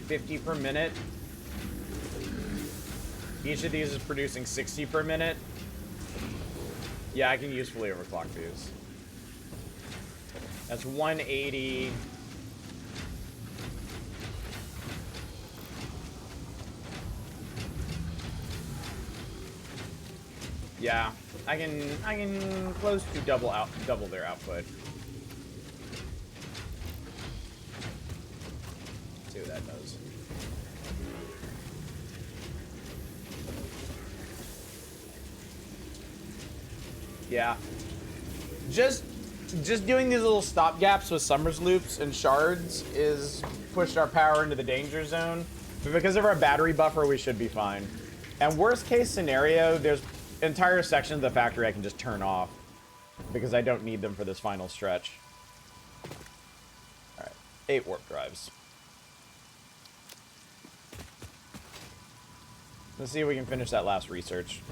50 per minute. Each of these is producing 60 per minute. Yeah, I can usefully overclock these. That's 180. Yeah, I can close to double their output. Let's see what that does. Yeah. Just doing these little stop gaps with Summers loops and shards is pushed our power into the danger zone. But because of our battery buffer, we should be fine. And worst case scenario, there's entire sections of the factory I can just turn off because I don't need them for this final stretch. Alright, 8 warp drives. Let's see if we can finish that last research.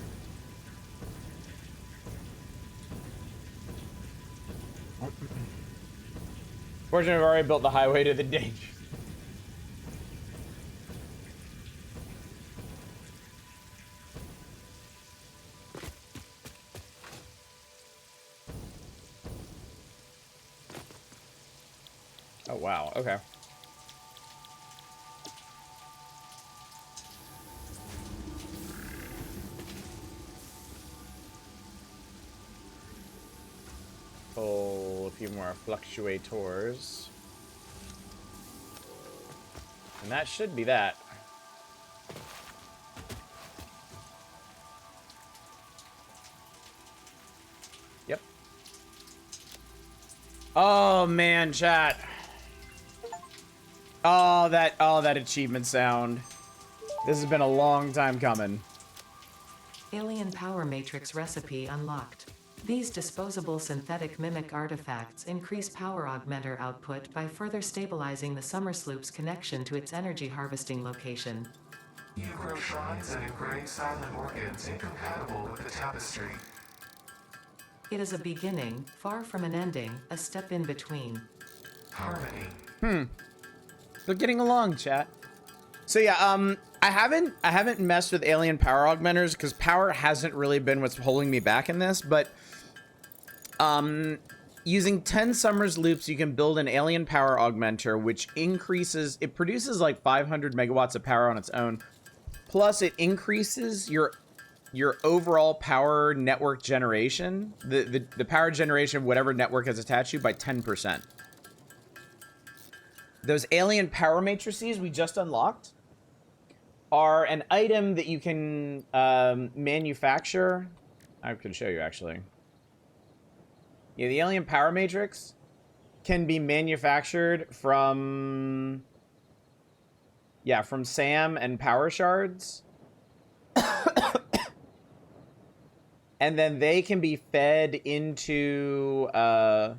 Fortunately, I've already built the highway to the danger. Oh, wow. Okay. Pull a few more fluctuators. And that should be that. Yep. Oh, man, chat. Oh, that achievement sound. This has been a long time coming. Alien Power Matrix recipe unlocked. These disposable synthetic mimic artifacts increase power augmenter output by further stabilizing the Summersloop's connection to its energy harvesting location. You grow shrines and engrave silent organs incompatible with the tapestry. It is a beginning, far from an ending, a step in between. Harmony. They're getting along, chat. So yeah, I haven't messed with alien power augmenters because power hasn't really been what's holding me back in this, but using 10 Summers loops, you can build an alien power augmenter, which it produces like 500 megawatts of power on its own. Plus it increases your overall power network generation, the power generation of whatever network has attached you by 10%. Those alien power matrices we just unlocked are an item that you can manufacture. I can show you, actually. Yeah, the alien power matrix can be manufactured from... Yeah, from Sam and power shards. And then they can be fed into the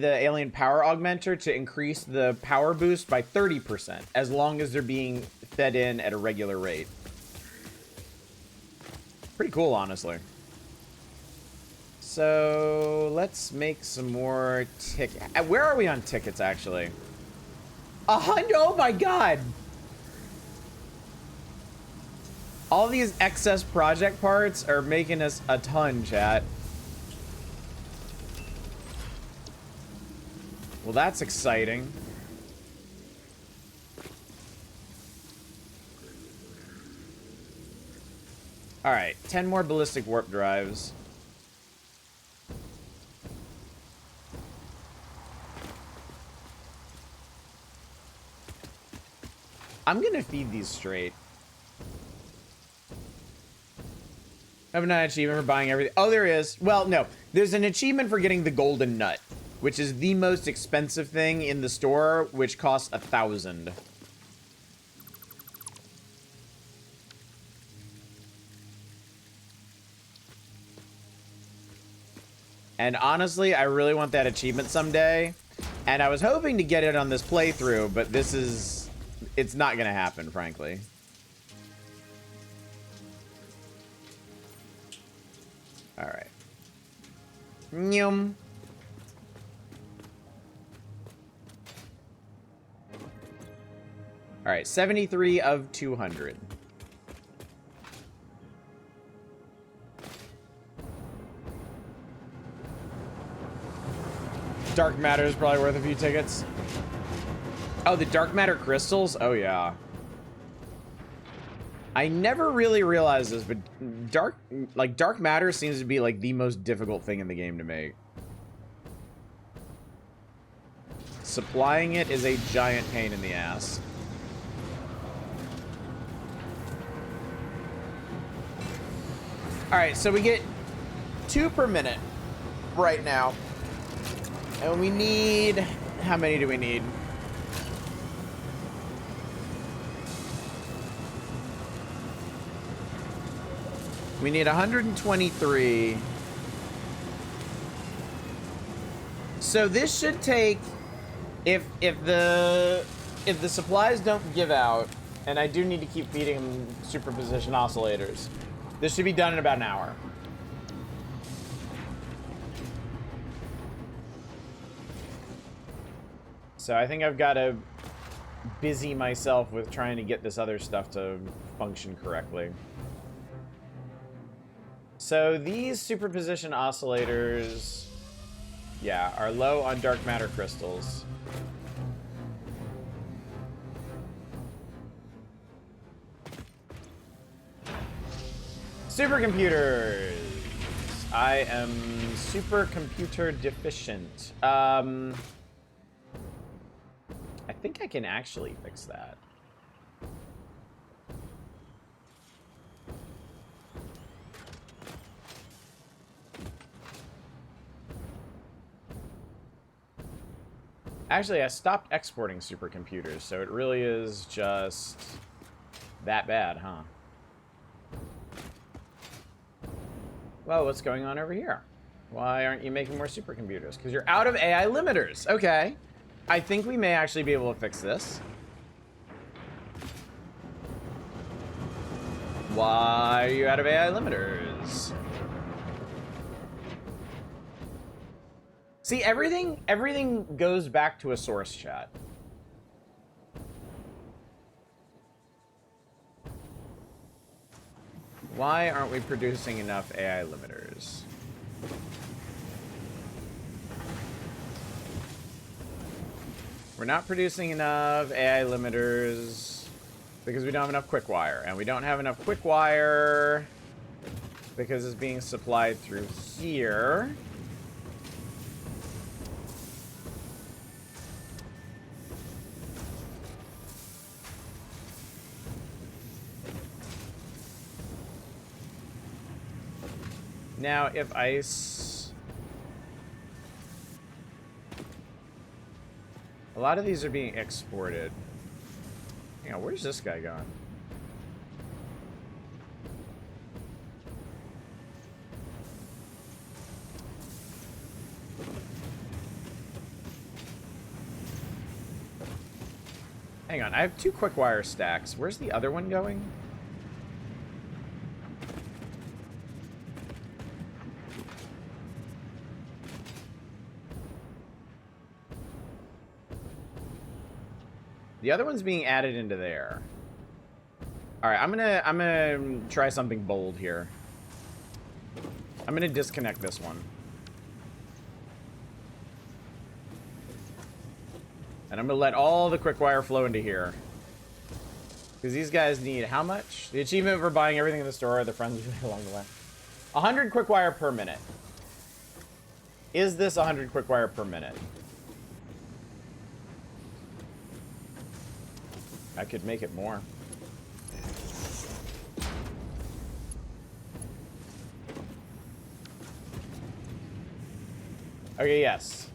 alien power augmenter to increase the power boost by 30%, as long as they're being fed in at a regular rate. Pretty cool, honestly. So let's make some more tickets. Where are we on tickets, actually? 100. Oh my god! All these excess project parts are making us a ton, chat. Well, that's exciting. All right, 10 more ballistic warp drives. I'm gonna feed these straight. I have an achievement for buying everything. Oh, there is. Well, no. There's an achievement for getting the golden nut, which is the most expensive thing in the store, which costs 1,000. And honestly, I really want that achievement someday. And I was hoping to get it on this playthrough, but this is... It's not gonna happen, frankly. Alright. Nyum. Alright, 73 of 200. Dark matter is probably worth a few tickets. Oh, the dark matter crystals? Oh, yeah. I never really realized this, but dark matter seems to be like the most difficult thing in the game to make. Supplying it is a giant pain in the ass. All right, so we get 2 per minute right now. And we need, how many do we need? We need 123. So this should take, if the supplies don't give out, and I do need to keep feeding them superposition oscillators, this should be done in about an hour. So I think I've got to busy myself with trying to get this other stuff to function correctly. So these superposition oscillators, yeah, are low on dark matter crystals. Supercomputers. I am supercomputer deficient. I think I can actually fix that. Actually, I stopped exporting supercomputers, so it really is just that bad, huh? Well, what's going on over here? Why aren't you making more supercomputers? Because you're out of AI limiters. Okay. I think we may actually be able to fix this. Why are you out of AI limiters? See, everything goes back to a source, chat. Why aren't we producing enough AI limiters? We're not producing enough AI limiters because we don't have enough quick wire, and we don't have enough quick wire because it's being supplied through here. Now, if I... A lot of these are being exported. Hang on, where's this guy going? Hang on, I have 2 quick wire stacks. Where's the other one going? The other one's being added into there. All right, I'm gonna try something bold here. I'm gonna disconnect this one. And I'm gonna let all the quick wire flow into here. Because these guys need how much? The achievement for buying everything in the store, the friends along the way. 100 quick wire per minute. Is this 100 quick wire per minute? I could make it more. Okay, yes.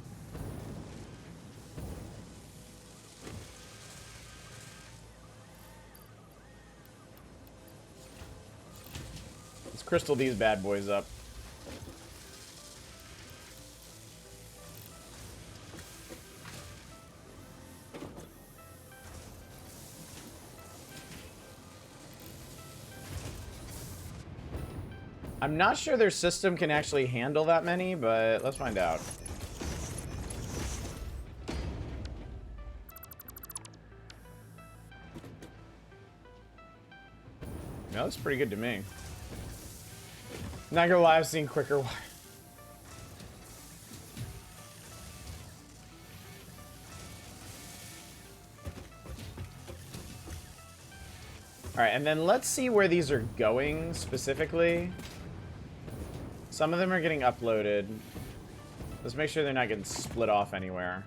Let's crystal these bad boys up. I'm not sure their system can actually handle that many, but let's find out. No, that's pretty good to me. Not gonna lie, I've seen quicker wire. Alright, and then let's see where these are going specifically. Some of them are getting uploaded. Let's make sure they're not getting split off anywhere.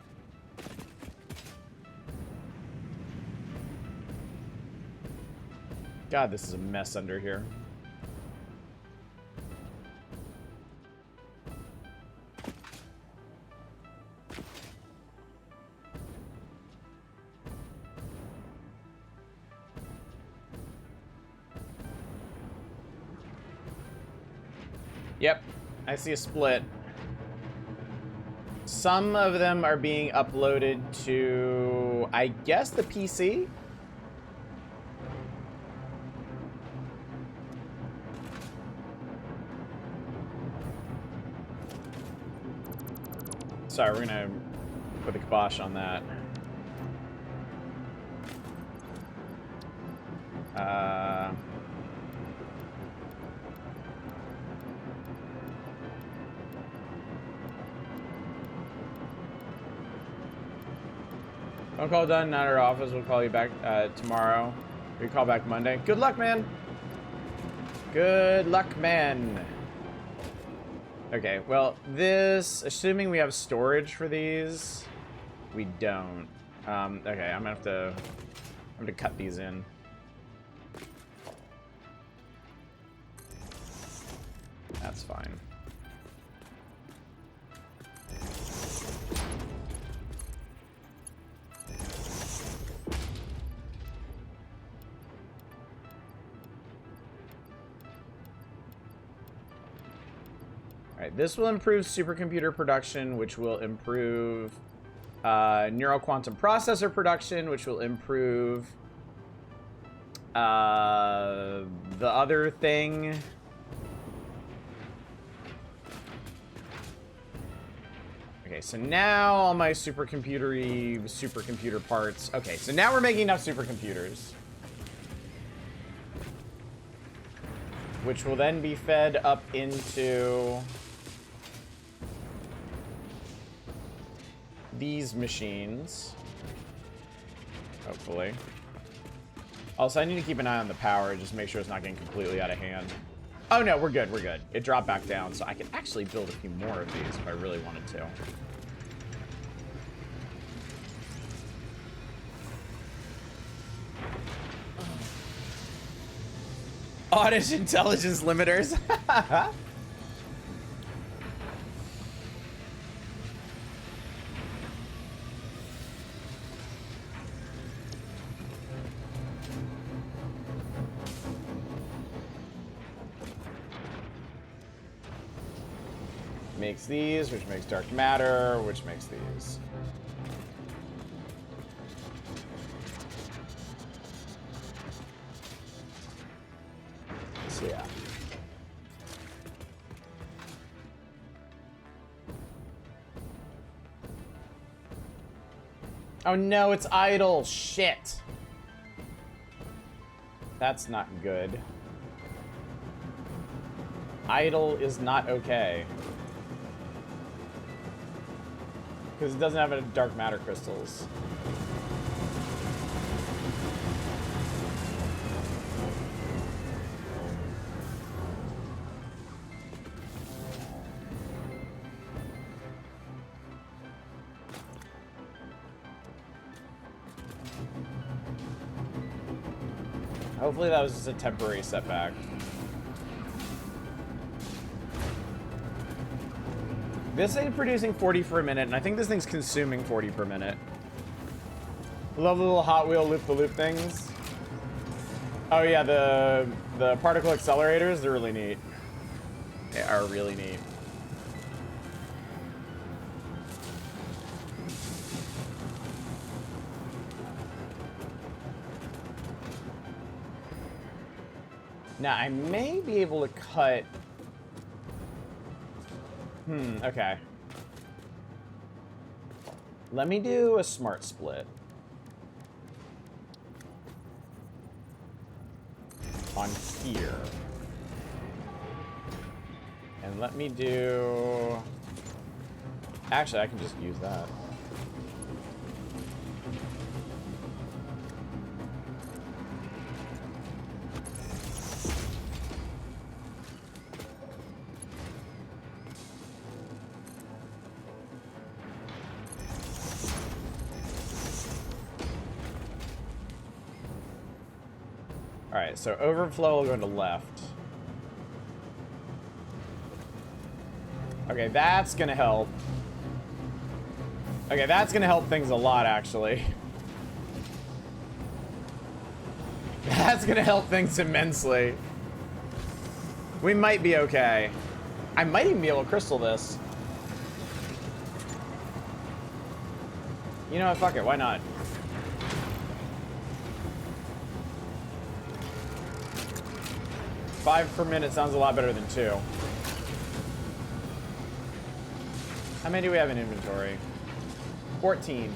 God, this is a mess under here. Yep, I see a split. Some of them are being uploaded to, I guess, the PC? Sorry, we're gonna put the kibosh on that. Phone call done, not at our office. We'll call you back tomorrow. We call back Monday. Good luck, man. Good luck, man. Okay, well, this, assuming we have storage for these, we don't. Okay, I'm gonna cut these in. That's fine. Alright, this will improve supercomputer production, which will improve neural quantum processor production, which will improve the other thing. Okay, so now all my supercomputer parts. Okay, so now we're making enough supercomputers, which will then be fed up into these machines, hopefully. Also, I need to keep an eye on the power, just make sure it's not getting completely out of hand. Oh no, we're good, we're good. It dropped back down, so I could actually build a few more of these if I really wanted to. Oddish intelligence limiters. makes these, which makes dark matter, which makes these. So yeah. Oh no, it's idle. Shit. That's not good. Idle is not okay. Because it doesn't have any dark matter crystals. Hopefully that was just a temporary setback. This thing's producing 40 for a minute, and I think this thing's consuming 40 per minute. I love the little Hot Wheel loop-the-loop things. Oh yeah, the particle accelerators, they're really neat. They are really neat. Now, I may be able to cut... okay. Let me do a smart split. On here. And let me do... Actually, I can just use that. Alright, so overflow will go to left. Okay, that's gonna help. Okay, that's gonna help things a lot, actually. That's gonna help things immensely. We might be okay. I might even be able to crystal this. You know what, fuck it, why not? Five per minute sounds a lot better than 2. How many do we have in inventory? 14.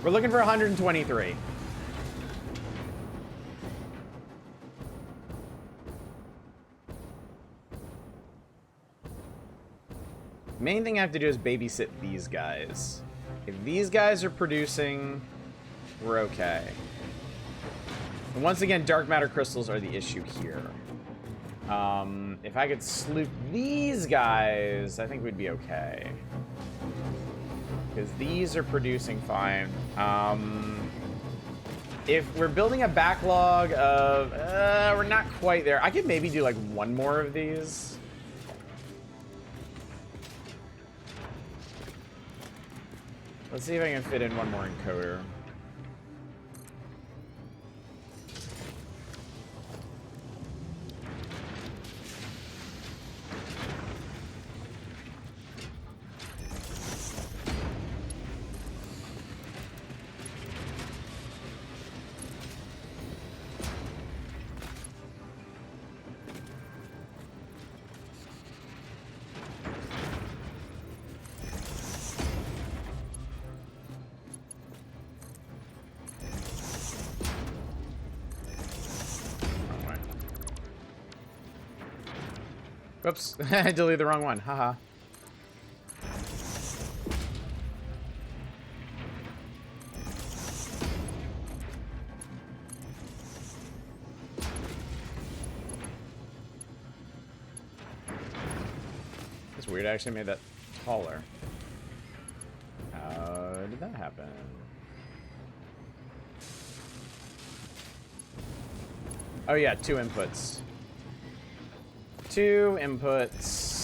We're looking for 123. Main thing I have to do is babysit these guys. If these guys are producing, we're okay. And once again, dark matter crystals are the issue here. If I could sloop these guys, I think we'd be okay. Because these are producing fine. If we're building a backlog of... we're not quite there. I could maybe do like one more of these. Let's see if I can fit in one more encoder. Oops, I deleted the wrong one. Haha. It's weird, I actually made that taller. How did that happen? Oh yeah, 2 inputs. 2 inputs.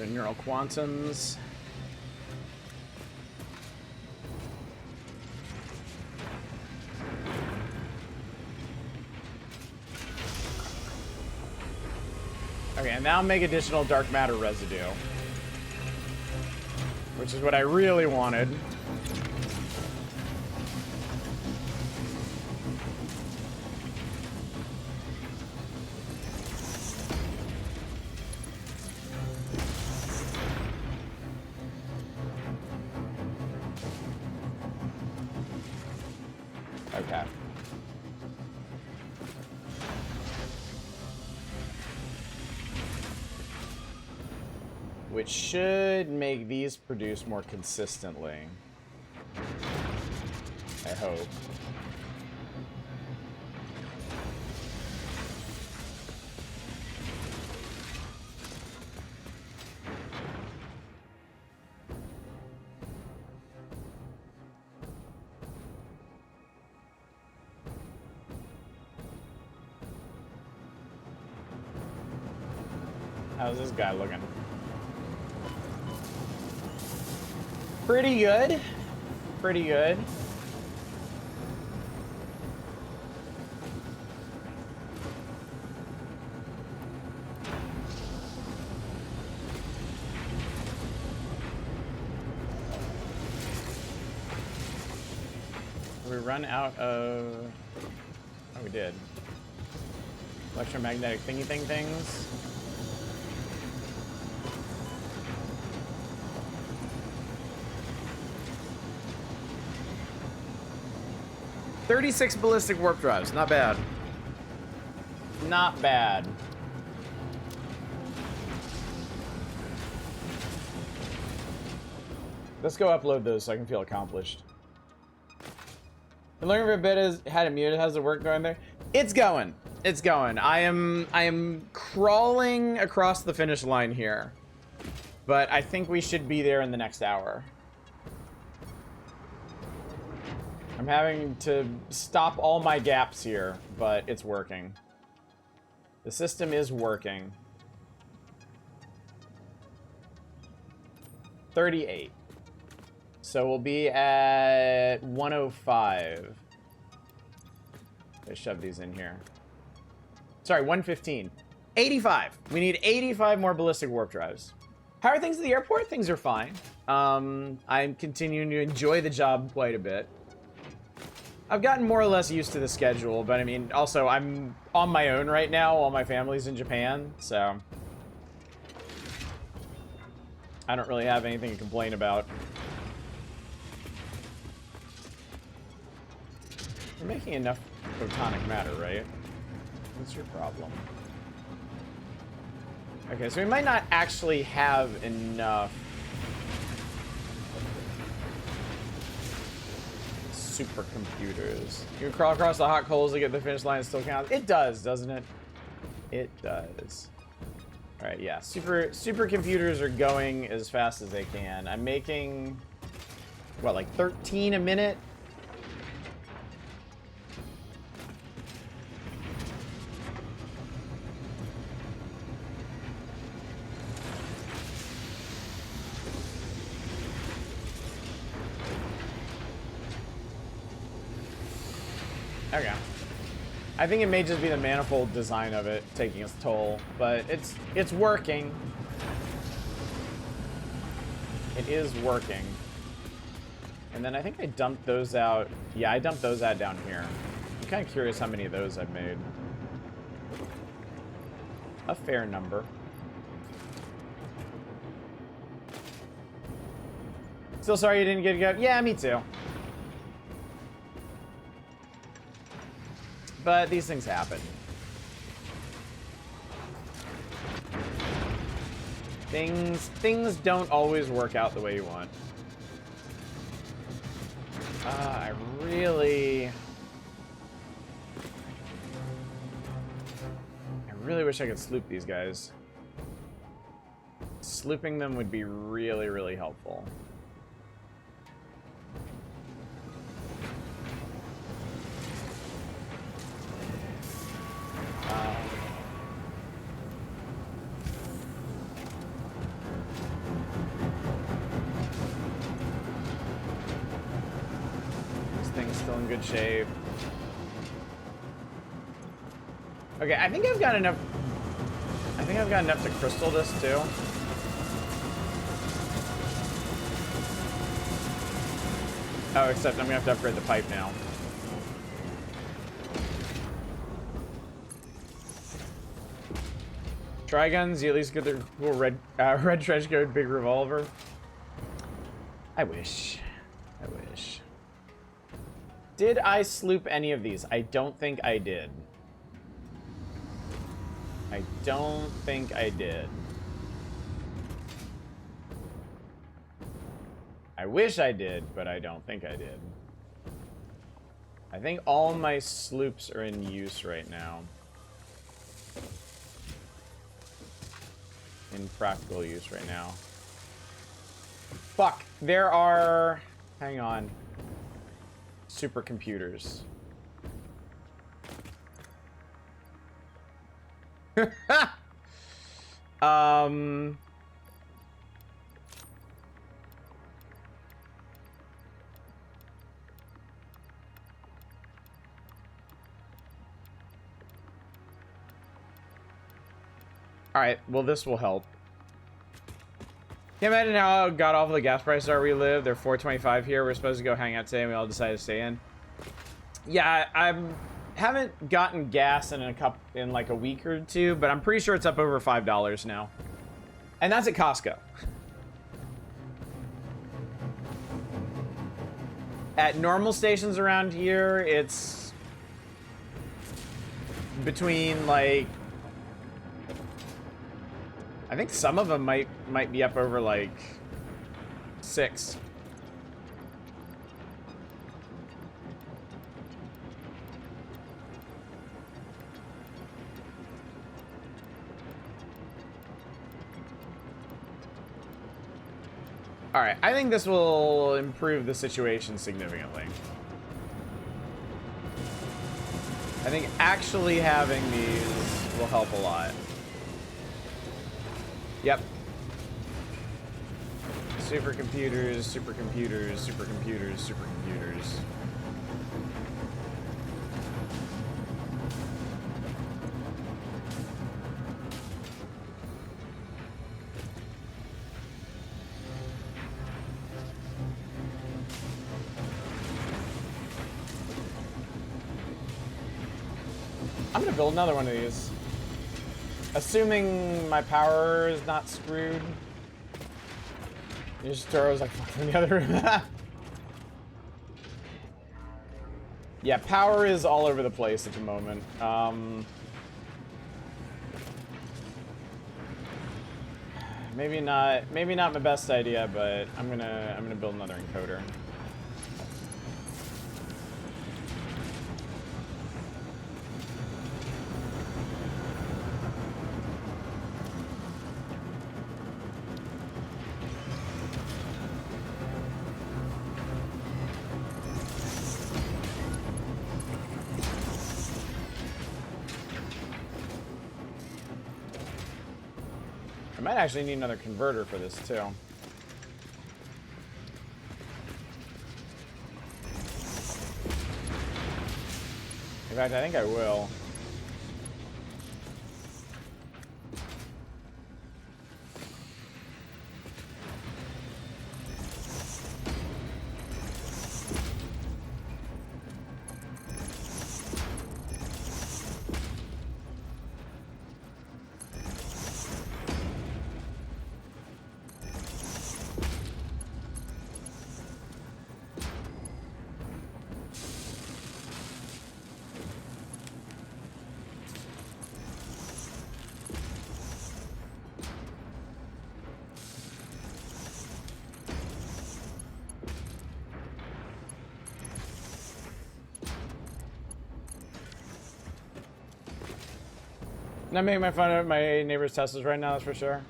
are neural quantums. Okay, and now make additional dark matter residue. Which is what I really wanted. Okay. Which should make these produce more consistently. I hope. How's this guy looking? Pretty good. Pretty good. We run out of... Oh, we did. Electromagnetic things. 36 ballistic warp drives. Not bad. Not bad. Let's go upload those so I can feel accomplished. Been looking for a bit. Had it muted. How's the work going there? It's going. It's going. I am crawling across the finish line here. But I think we should be there in the next hour. I'm having to stop all my gaps here, but it's working. The system is working. 38. So we'll be at 105. Let's shove these in here. Sorry, 115. 85. We need 85 more ballistic warp drives. How are things at the airport? Things are fine. I'm continuing to enjoy the job quite a bit. I've gotten more or less used to the schedule, but I mean, also, I'm on my own right now while my family's in Japan, so I don't really have anything to complain about. We're making enough photonic matter, right? What's your problem? Okay, so we might not actually have enough supercomputers. You can crawl across the hot coals to get the finish line and still count. It does, doesn't it? It does. All right, yeah. Supercomputers are going as fast as they can. I'm making, what, like 13 a minute? Okay. I think it may just be the manifold design of it taking its toll, but it's working. It is working. And then I think I dumped those out. Yeah, I dumped those out down here. I'm kind of curious how many of those I've made. A fair number. Still sorry you didn't get to go. Yeah, me too. But these things happen. Things don't always work out the way you want. I really wish I could sloop these guys. Slooping them would be really, really helpful. good shape. Okay, I think I've got enough. I think I've got enough to crystal this too. Oh, except I'm gonna have to upgrade the pipe now. Triguns, you at least get the cool red trench coat, big revolver. I wish. I wish. Did I sloop any of these? I don't think I did. I don't think I did. I wish I did, but I don't think I did. I think all my sloops are in use right now. In practical use right now. Fuck, there are... Hang on. Supercomputers. Alright, well this will help. Can't imagine how god awful the gas prices are where we live. They're $4.25 here. We're supposed to go hang out today and we all decided to stay in. Yeah, I haven't gotten gas in like a week or two, but I'm pretty sure it's up over $5 now. And that's at Costco. At normal stations around here, it's between like, I think some of them might be up over like $6. All right, I think this will improve the situation significantly. I think actually having these will help a lot. Yep. Supercomputers, supercomputers, supercomputers, supercomputers. I'm gonna build another one of these. Assuming my power is not screwed. You just throws like fucking the other room. Yeah, power is all over the place at the moment. Maybe not my best idea, but I'm gonna build another encoder. I might actually need another converter for this too. In fact, I think I will. Not making my fun of my neighbor's Teslas right now, that's for sure.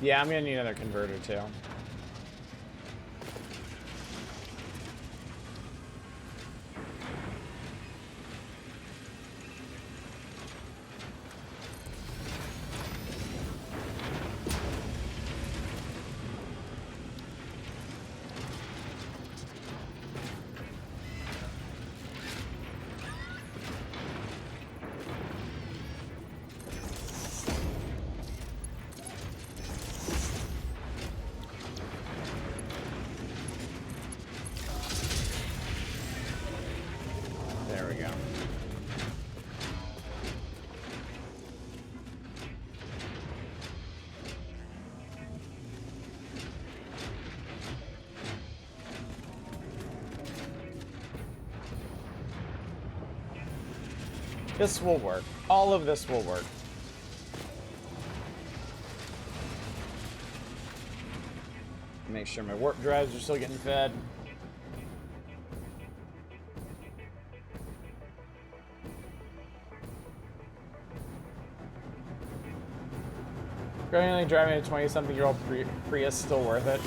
Yeah, I'm gonna need another converter too. This will work. All of this will work. Make sure my warp drives are still getting fed. Currently driving a 20-something-year-old Prius still worth it.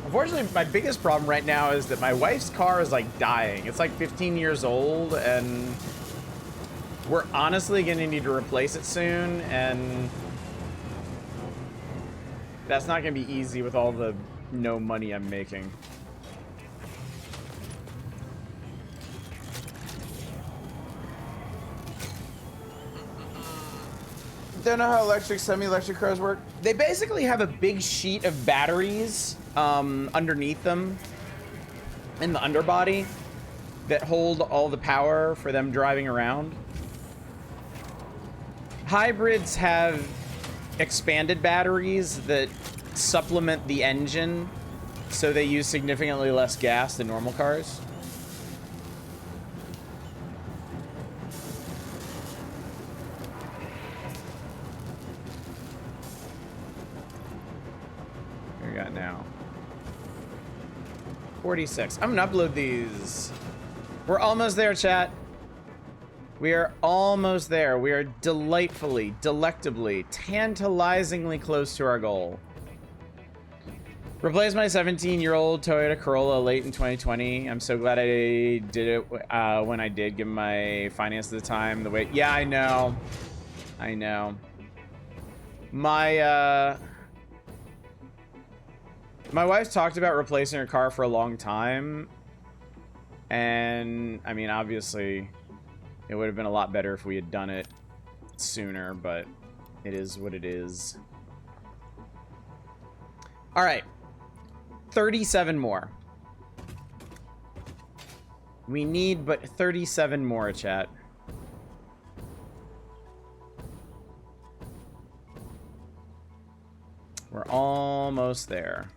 Unfortunately, my biggest problem right now is that my wife's car is like dying. It's like 15 years old, and we're honestly gonna need to replace it soon, and that's not gonna be easy with all the no money I'm making. Don't know how electric, semi-electric cars work. They basically have a big sheet of batteries underneath them in the underbody that hold all the power for them driving around. Hybrids have expanded batteries that supplement the engine, so they use significantly less gas than normal cars. What we got now? 46. I'm gonna upload these. We're almost there, chat. We are almost there. We are delightfully, delectably, tantalizingly close to our goal. Replaced my 17-year-old Toyota Corolla late in 2020. I'm so glad I did it when I did, given my finance at the time. The way, yeah, I know. I know. My wife's talked about replacing her car for a long time. And, I mean, obviously, it would have been a lot better if we had done it sooner, but it is what it is. All right. 37 more. We need but 37 more, chat. We're almost there.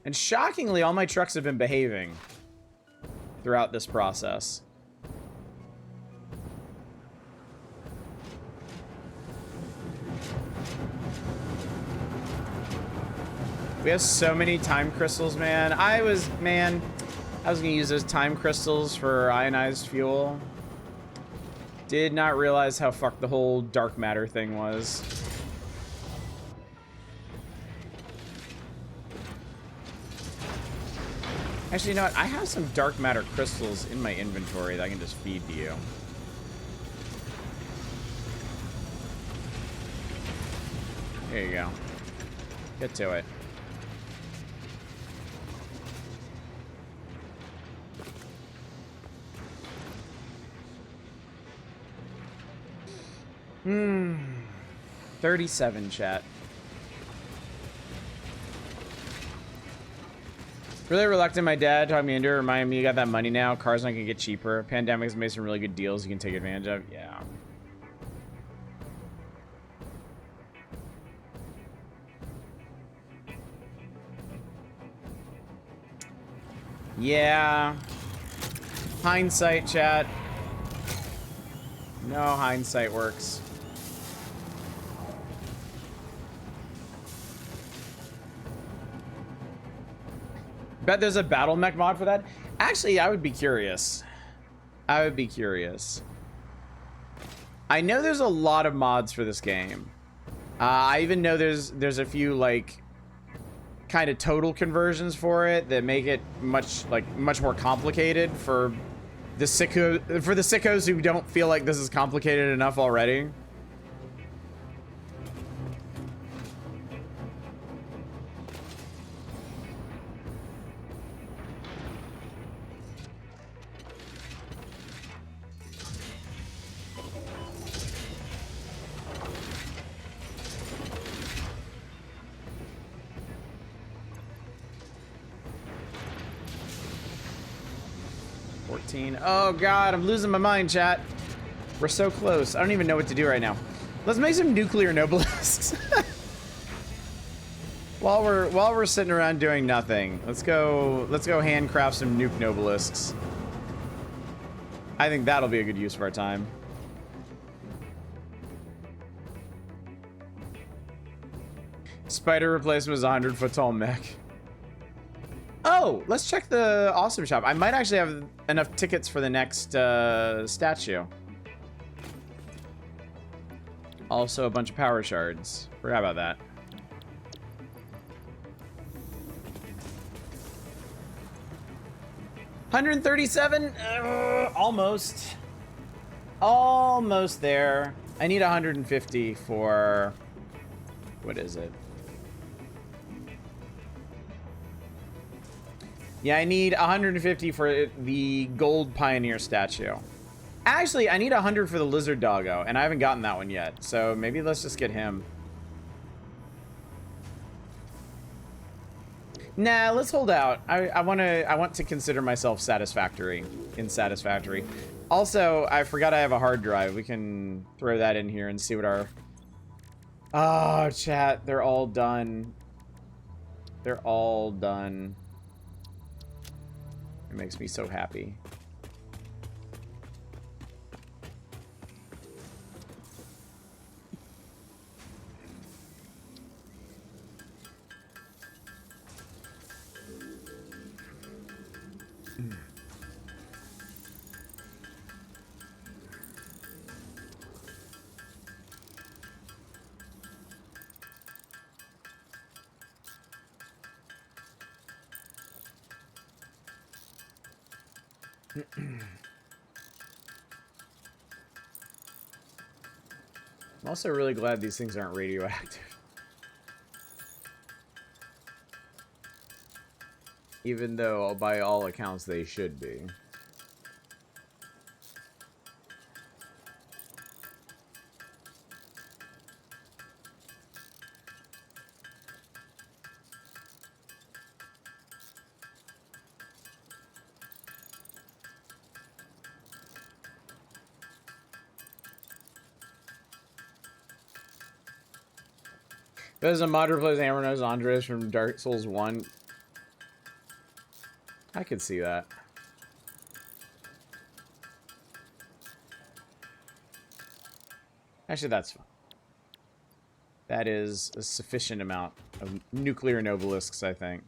And shockingly, all my trucks have been behaving throughout this process. We have so many time crystals, man. I was gonna use those time crystals for ionized fuel. Did not realize how fucked the whole dark matter thing was. Actually, you know what? I have some dark matter crystals in my inventory that I can just feed to you. There you go. Get to it. Hmm. 37, chat. Really reluctant. My dad talked me into it, reminding me you got that money now. Cars not gonna get cheaper. Pandemic's made some really good deals you can take advantage of. Yeah. Yeah. Hindsight, chat. No, hindsight works. Bet there's a battle mech mod for that. Actually, I would be curious. I would be curious. I know there's a lot of mods for this game. I even know there's a few like kind of total conversions for it that make it much more complicated for the sickos who don't feel like this is complicated enough already. Oh god, I'm losing my mind, chat. We're so close. I don't even know what to do right now. Let's make some nuclear nobelisks. While we're sitting around doing nothing, let's go handcraft some nuke nobelisks. I think that'll be a good use of our time. Spider replacement was a 100-foot tall mech. Oh, let's check the awesome shop. I might actually have enough tickets for the next statue. Also a bunch of power shards. Forgot about that. $137? Almost. Almost there. I need 150 for... What is it? Yeah, I need 150 for the gold pioneer statue. Actually, I need 100 for the lizard doggo, and I haven't gotten that one yet. So maybe let's just get him. Nah, let's hold out. I want to consider myself satisfactory in Satisfactory. Also, I forgot I have a hard drive. We can throw that in here and see what our... Oh, chat, they're all done. They're all done. It makes me so happy. I'm also really glad these things aren't radioactive. Even though, by all accounts, they should be. There's a mod replace Amornos Andres from Dark Souls 1. I could see that. Actually, that's fine. That is a sufficient amount of nuclear nobelisks, I think.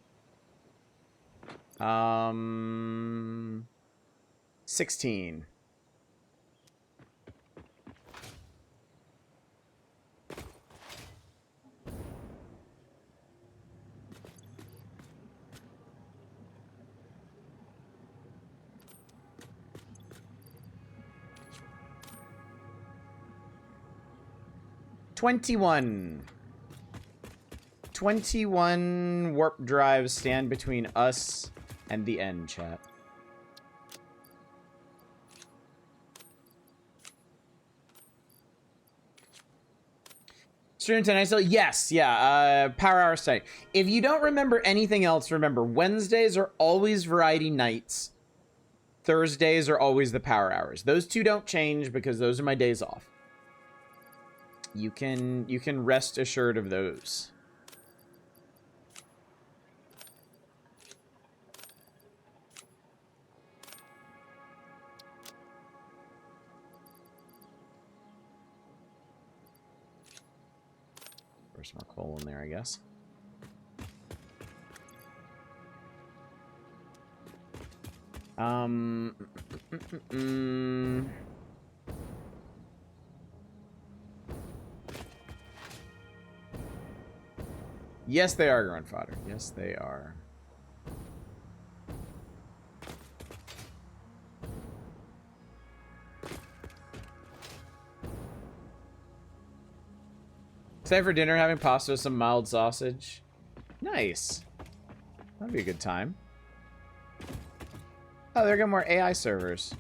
16. $21 warp drives stand between us and the end, chat. Stream tonight still? Yes, yeah. Power Hour study. If you don't remember anything else, remember Wednesdays are always variety nights. Thursdays are always the power hours. Those two don't change because those are my days off. You can rest assured of those. There's some more coal in there, I guess. Yes, they are grunt fodder. Yes, they are. Excited for dinner, having pasta with some mild sausage. Nice. That'd be a good time. Oh, they're getting more AI servers.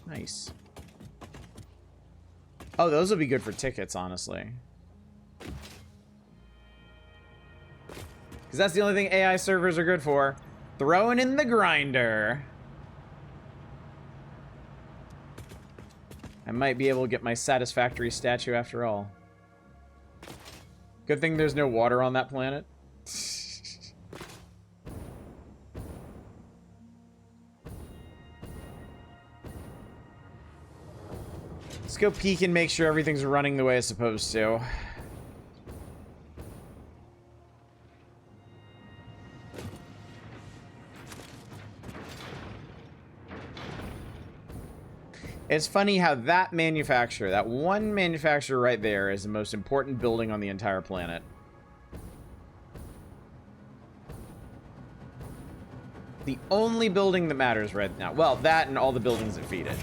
Nice. Oh, those will be good for tickets, honestly. Because that's the only thing AI servers are good for. Throwing in the grinder. I might be able to get my Satisfactory statue after all. Good thing there's no water on that planet. Let's go peek and make sure everything's running the way it's supposed to. It's funny how that manufacturer, that one manufacturer right there, is the most important building on the entire planet. The only building that matters right now. Well, that and all the buildings that feed it.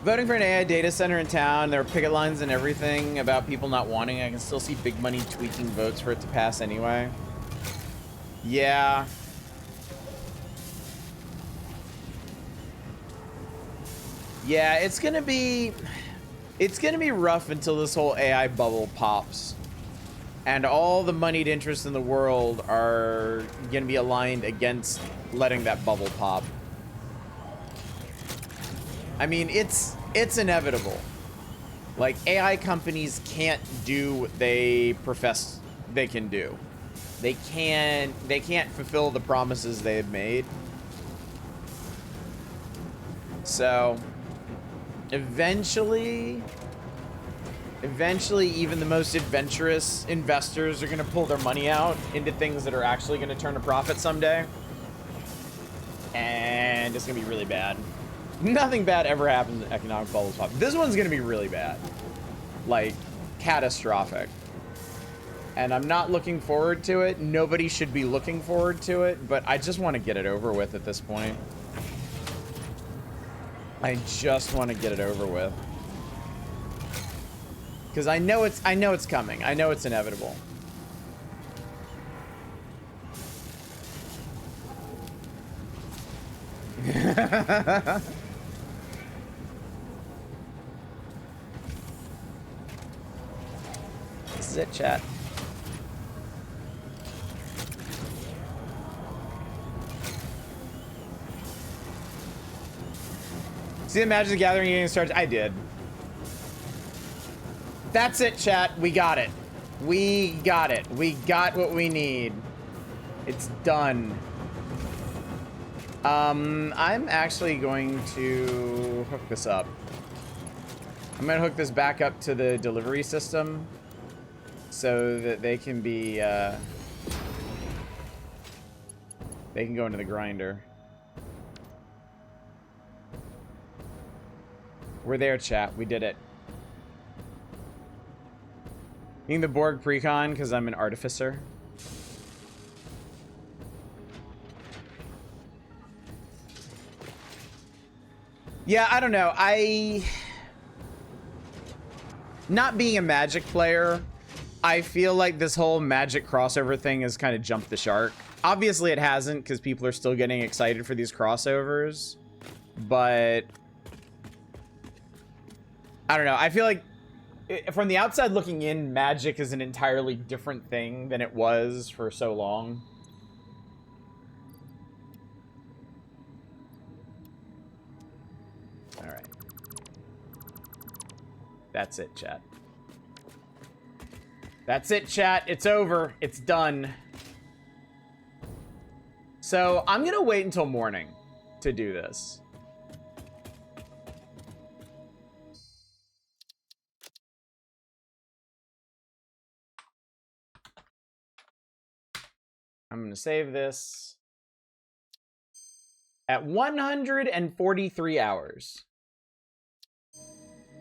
Voting for an AI data center in town. There are picket lines and everything about people not wanting. I can still see big money tweaking votes for it to pass anyway. Yeah. Yeah, it's gonna be rough until this whole AI bubble pops. And all the moneyed interests in the world are gonna be aligned against letting that bubble pop. I mean, it's inevitable. Like, AI companies can't do what they profess they can do. They can't fulfill the promises they have made. So, eventually, even the most adventurous investors are going to pull their money out into things that are actually going to turn a profit someday. And it's going to be really bad. Nothing bad ever happens in economic bubbles pop. This one's going to be really bad. Like, catastrophic. And I'm not looking forward to it. Nobody should be looking forward to it, but I just want to get it over with at this point. I just want to get it over with. Because I know it's coming. I know it's inevitable. This is it, chat. See the Magic the Gathering getting started? I did. That's it, chat. We got it. We got it. We got what we need. It's done. I'm actually going to hook this up. I'm going to hook this back up to the delivery system so that they can be, they can go into the grinder. We're there, chat. We did it. Being the Borg precon because I'm an artificer. Yeah, I don't know. Not being a Magic player, I feel like this whole Magic crossover thing has kind of jumped the shark. Obviously it hasn't because people are still getting excited for these crossovers. But I don't know. I feel like from the outside looking in, Magic is an entirely different thing than it was for so long. All right. That's it, chat. That's it, chat. It's over. It's done. So I'm going to wait until morning to do this. I'm going to save this at 143 hours.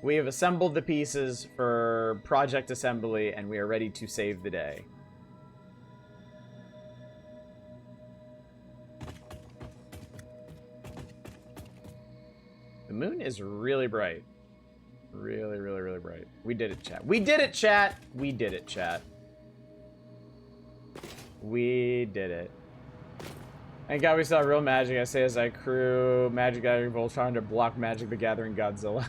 We have assembled the pieces for project assembly, and we are ready to save the day. The moon is really bright. Really, really, really bright. We did it, chat. We did it, chat. We did it, chat. We did it. Thank God we saw real Magic. I say as I crew Magic Gathering Voltron to block Magic the Gathering Godzilla.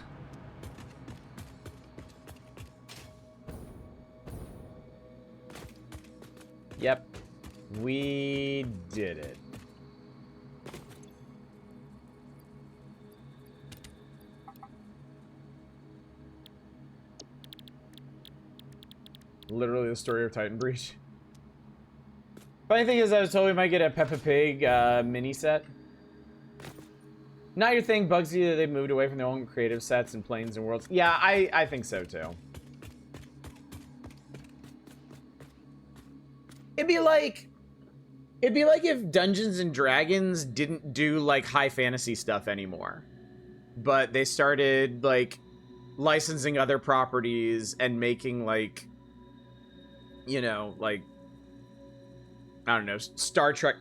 We did it. Literally the story of Titan Breach. Funny thing is, I was told we might get a Peppa Pig mini set. Not your thing, Bugsy, that they've moved away from their own creative sets and planes and worlds. Yeah, I think so too. It'd be like if Dungeons and Dragons didn't do like high fantasy stuff anymore, but they started like licensing other properties and making like, you know, like, I don't know, Star Trek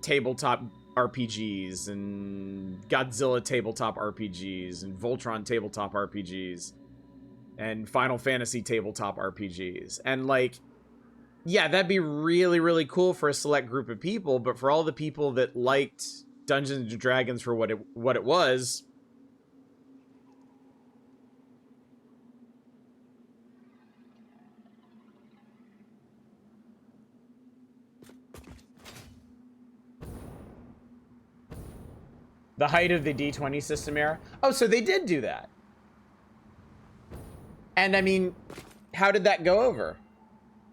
tabletop RPGs and Godzilla tabletop RPGs and Voltron tabletop RPGs and Final Fantasy tabletop RPGs. And like, yeah, that'd be really, really cool for a select group of people, but for all the people that liked Dungeons and Dragons for what it was, the height of the D20 system era. Oh, so they did do that. And I mean, how did that go over?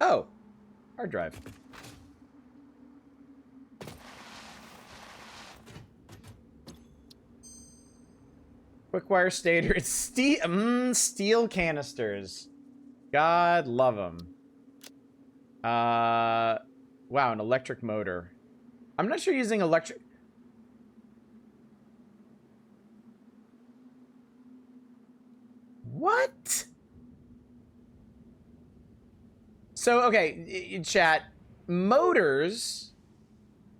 Oh, hard drive. Quick wire stator. It's steel canisters. God love them. Wow, an electric motor. I'm not sure using electric. What? So, okay, chat. Motors.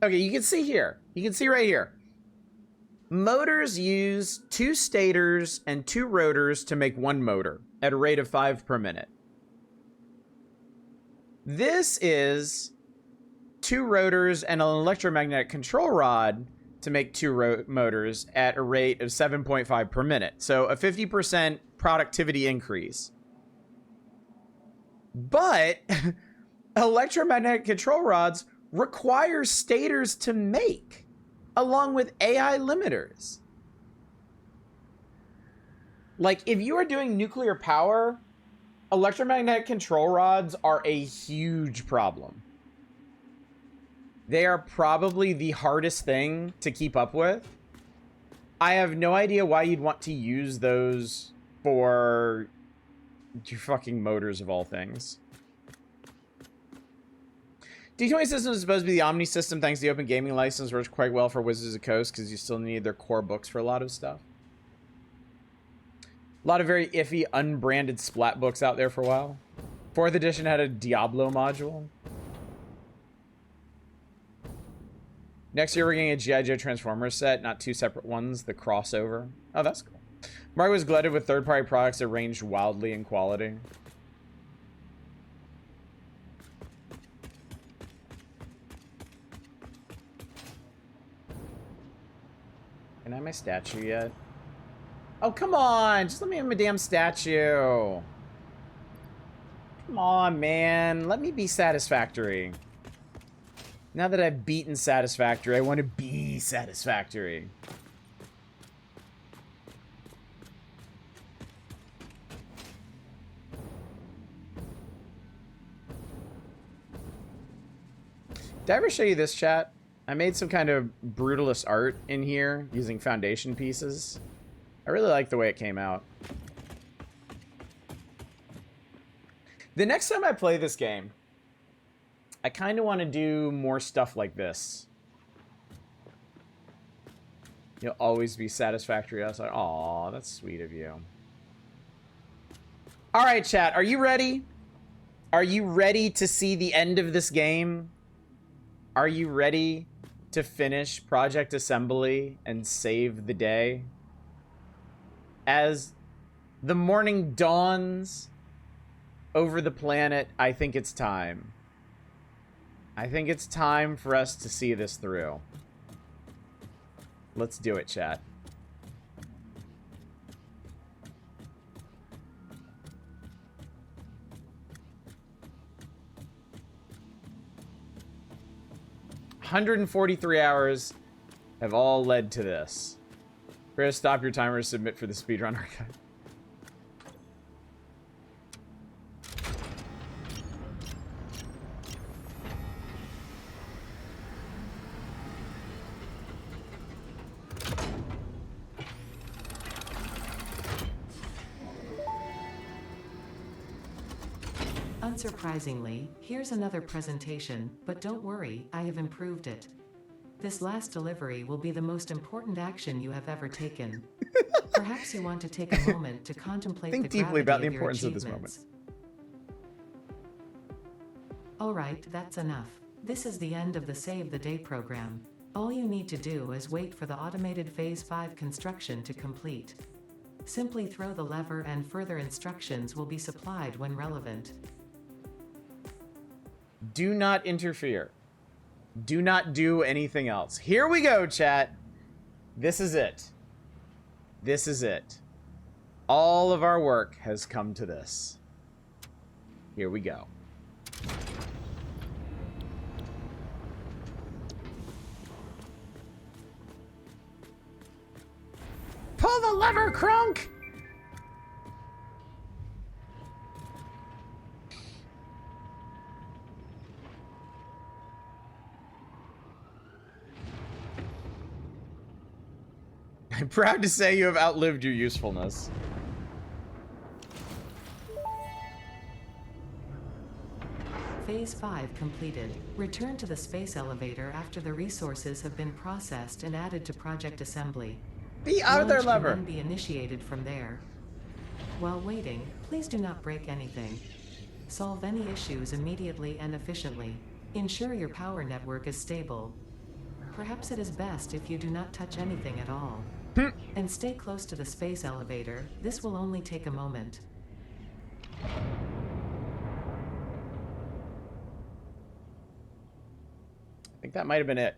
Okay, you can see here. You can see right here. Motors use 2 stators and 2 rotors to make 1 motor at a rate of 5 per minute. This is 2 rotors and an electromagnetic control rod to make 2 motors at a rate of 7.5 per minute. So a 50% productivity increase. But electromagnetic control rods require stators to make, along with AI limiters. Like, if you are doing nuclear power, electromagnetic control rods are a huge problem. They are probably the hardest thing to keep up with. I have no idea why you'd want to use those for your fucking motors of all things. D20 system is supposed to be the Omni system thanks to the open gaming license, works quite well for Wizards of the Coast because you still need their core books for a lot of stuff. A lot of very iffy, unbranded splat books out there for a while. 4th edition had a Diablo module. Next year we're getting a G.I. Joe Transformers set, not 2 separate ones, the crossover. Oh, that's cool. Market was glutted with third-party products that ranged wildly in quality. Can I have my statue yet? Oh, come on! Just let me have my damn statue. Come on, man. Let me be Satisfactory. Now that I've beaten Satisfactory, I want to be Satisfactory. Did I ever show you this, chat? I made some kind of brutalist art in here using foundation pieces. I really like the way it came out. The next time I play this game, I kind of want to do more stuff like this. You'll always be Satisfactory. I was like, aw, that's sweet of you. All right, chat, are you ready? Are you ready to see the end of this game? Are you ready to finish Project Assembly and save the day? As the morning dawns over the planet, I think it's time. I think it's time for us to see this through. Let's do it, chat. 143 hours have all led to this. Chris, stop your timer, submit for the speedrun archive. Unsurprisingly, here's another presentation, but don't worry, I have improved it. This last delivery will be the most important action you have ever taken. Perhaps you want to take a moment to contemplate Think the deeply gravity about the of your importance of this moment. achievements. Alright, that's enough. This is the end of the Save the Day program. All you need to do is wait for the automated Phase 5 construction to complete. Simply throw the lever and further instructions will be supplied when relevant. Do not interfere. Do not do anything else. Here we go, chat. This is it. This is it. All of our work has come to this. Here we go. Pull the lever, Crunk! I'm proud to say you have outlived your usefulness. Phase 5 completed. Return to the space elevator after the resources have been processed and added to project assembly. The other Launch lever. can then be initiated from there. While waiting, please do not break anything. Solve any issues immediately and efficiently. Ensure your power network is stable. Perhaps it is best if you do not touch anything at all. And stay close to the space elevator. This will only take a moment. I think that might have been it.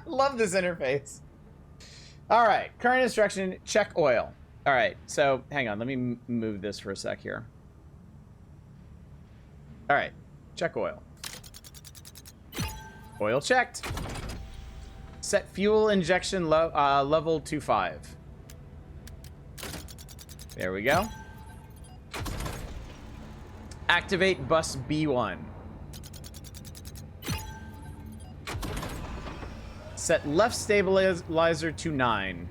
Love this interface. All right, current instruction, check oil. All right, so hang on, let me move this for a sec here. All right, check oil. Oil checked. Set fuel injection level to 5. There we go. Activate bus B1. Set left stabilizer to 9.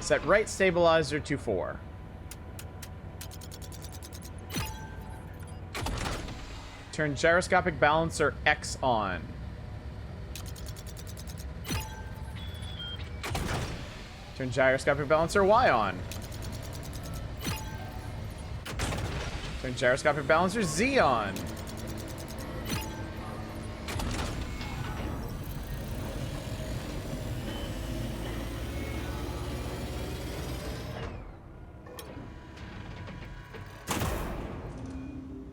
Set right stabilizer to 4. Turn gyroscopic balancer X on. Turn gyroscopic balancer Y on. Turn gyroscopic balancer Z on.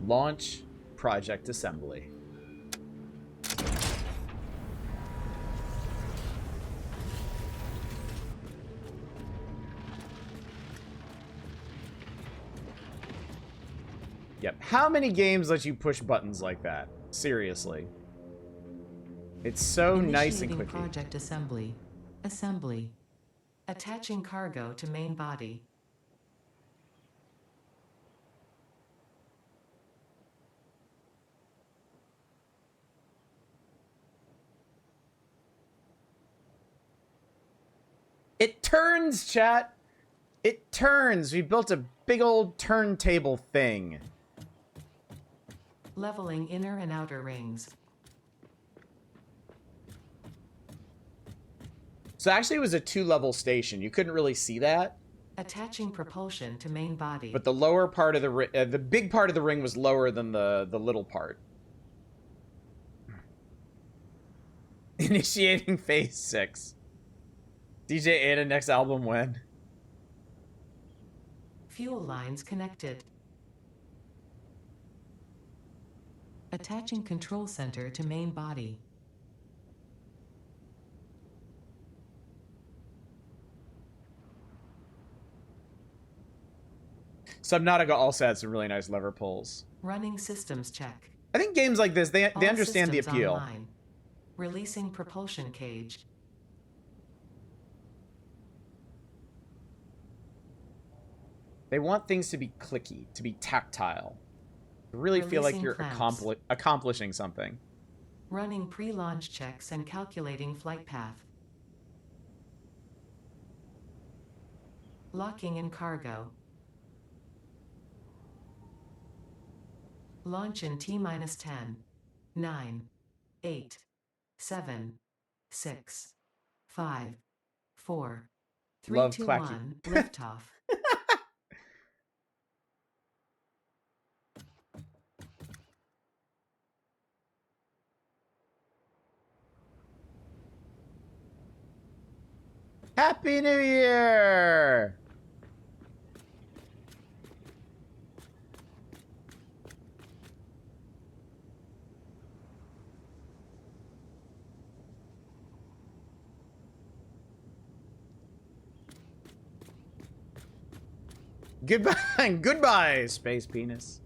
Launch project assembly. Yep. How many games let you push buttons like that? Seriously. It's so nice and quick. Project assembly. Assembly. Attaching cargo to main body. It turns, chat. It turns. We built a big old turntable thing. Leveling inner and outer rings. So actually it was a 2-level station. You couldn't really see that. Attaching propulsion to main body. But the lower part of the big part of the ring was lower than the little part. Initiating phase 6. DJ Ada next album when? Fuel lines connected. Attaching control center to main body. Subnautica also had some really nice lever pulls. Running systems check. I think games like this, they All understand the systems appeal. Online. Releasing propulsion cage. They want things to be clicky, to be tactile. To really feel like Releasing you're clamps. accomplishing something. Running pre-launch checks and calculating flight path. Locking in cargo. Launch in T-minus 10, 9, 8, 7, 6, 5, 4, 3, Love 2, clacky. 1, liftoff. Happy New Year! Goodbye, goodbye, space penis.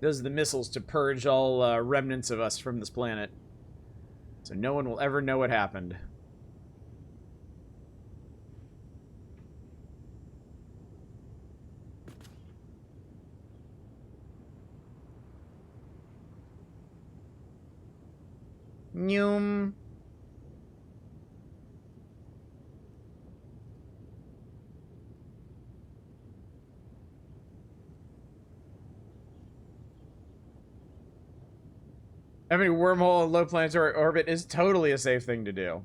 Those are the missiles to purge all remnants of us from this planet. So no one will ever know what happened. Noom. Having a wormhole in low planetary orbit is totally a safe thing to do.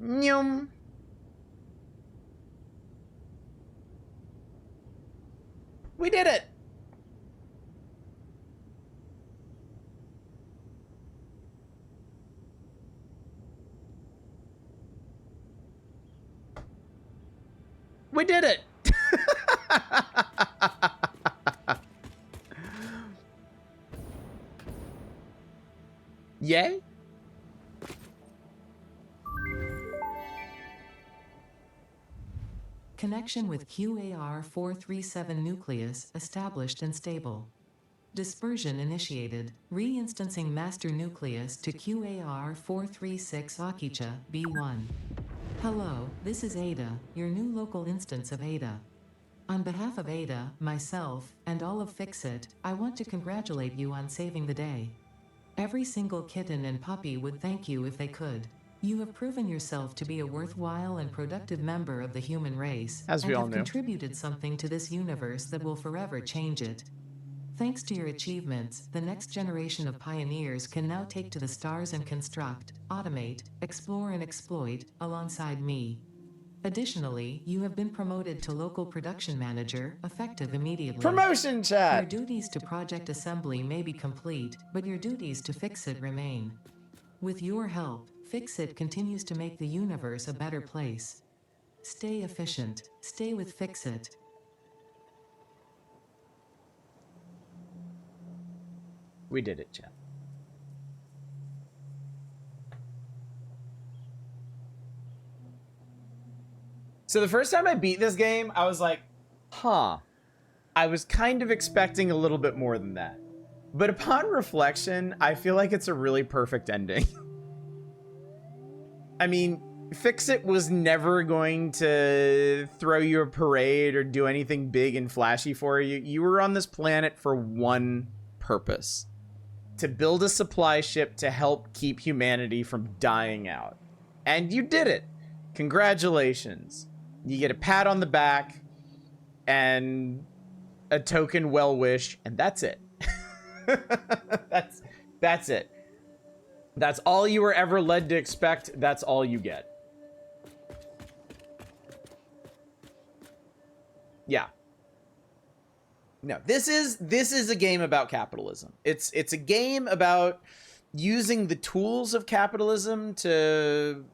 Noom. We did it! We did it! Yay? Connection with QAR-437 nucleus established and stable. Dispersion initiated. Reinstancing master nucleus to QAR-436 Akicha, B1. Hello, this is Ada, your new local instance of Ada. On behalf of Ada, myself, and all of Fixit, I want to congratulate you on saving the day. Every single kitten and puppy would thank you if they could. You have proven yourself to be a worthwhile and productive member of the human race, As we and all have knew. contributed something to this universe that will forever change it. Thanks to your achievements, the next generation of pioneers can now take to the stars and construct, automate, explore and exploit, alongside me. Additionally, you have been promoted to local production manager, effective immediately. Promotion Your chat! duties to project assembly may be complete, but your duties to fix it remain. With your help, Fixit continues to make the universe a better place. Stay efficient. Stay with Fixit. We did it, chat. So the first time I beat this game, I was like, huh. I was kind of expecting a little bit more than that. But upon reflection, I feel like it's a really perfect ending. I mean, Fixit was never going to throw you a parade or do anything big and flashy for you. You were on this planet for one purpose: to build a supply ship to help keep humanity from dying out. And you did it. Congratulations. You get a pat on the back and a token well wish, and that's it. that's it. That's all you were ever led to expect. That's all you get. Yeah. No, this is a game about capitalism. It's a game about using the tools of capitalism to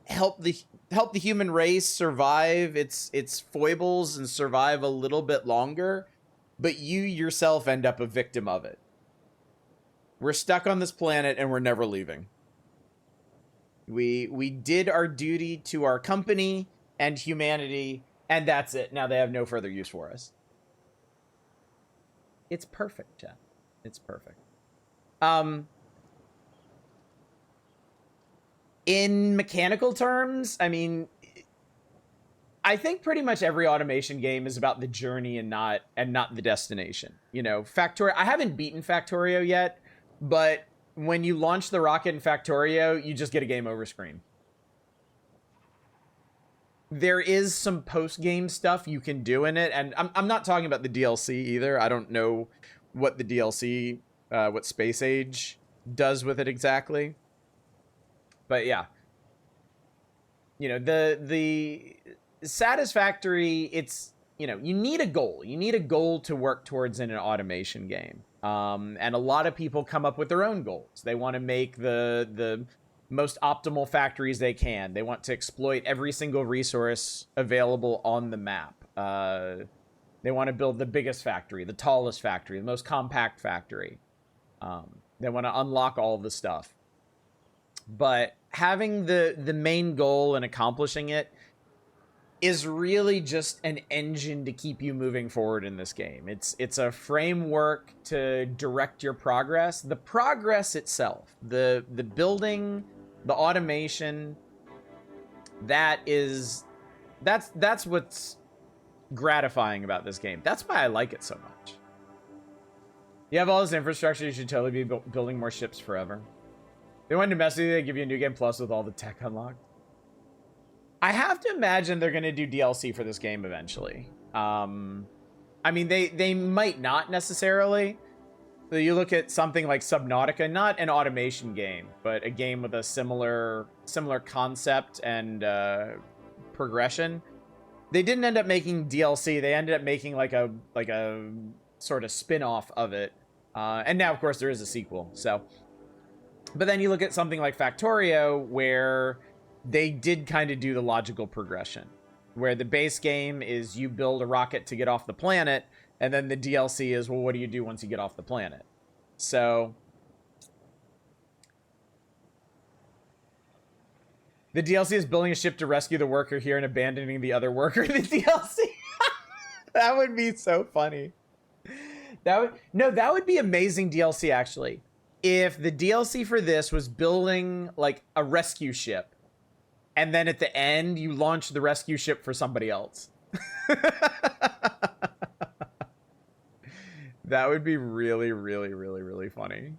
help the human race survive its foibles and survive a little bit longer, but you yourself end up a victim of it. We're stuck on this planet and we're never leaving. We did our duty to our company and humanity, and that's it. Now they have no further use for us. It's perfect, Jeff. It's perfect. In mechanical terms, I mean, I think pretty much every automation game is about the journey and not the destination. You know, Factorio. I haven't beaten Factorio yet, but when you launch the rocket in Factorio, you just get a game over screen. There is some post-game stuff you can do in it, and I'm not talking about the DLC either. I don't know what the DLC, what Space Age does with it exactly. But yeah. You know, the Satisfactory, it's, you know, you need a goal. You need a goal to work towards in an automation game. And a lot of people come up with their own goals. They want to make the most optimal factories they can. They want to exploit every single resource available on the map. They want to build the biggest factory, the tallest factory, the most compact factory. They want to unlock all of the stuff. But having the main goal and accomplishing it is really just an engine to keep you moving forward in this game. It's a framework to direct your progress. The progress itself, the building, the automation, that's what's gratifying about this game. That's why I like it so much. You have all this infrastructure, you should totally be building more ships forever. They wanted to mess with you, they give you a new game plus with all the tech unlocked. I have to imagine they're going to do DLC for this game eventually. I mean, they might not necessarily. So you look at something like Subnautica, not an automation game, but a game with a similar concept and progression. They didn't end up making DLC. They ended up making like a sort of spin-off of it. And now, of course, there is a sequel. So, but then you look at something like Factorio, where they did kind of do the logical progression, where the base game is you build a rocket to get off the planet, and then the DLC is, well, what do you do once you get off the planet? So the DLC is building a ship to rescue the worker here and abandoning the other worker in the DLC. That would be so funny. That would be amazing DLC, actually. If the DLC for this was building like a rescue ship, and then at the end you launch the rescue ship for somebody else. That would be really, really, really, really funny.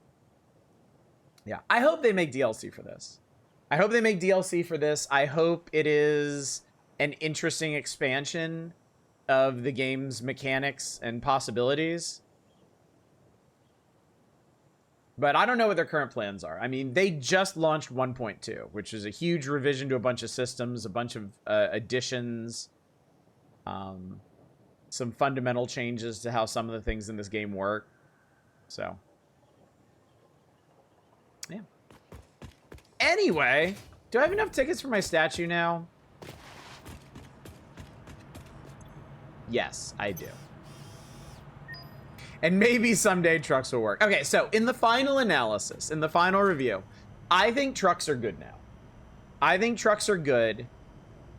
Yeah, I hope they make DLC for this. I hope it is an interesting expansion of the game's mechanics and possibilities. But I don't know what their current plans are. I mean, they just launched 1.2, which is a huge revision to a bunch of systems, a bunch of additions, some fundamental changes to how some of the things in this game work. So, yeah. Anyway, do I have enough tickets for my statue now? Yes, I do. And maybe someday trucks will work. Okay, so in the final analysis, in the final review, I think trucks are good now. I think trucks are good.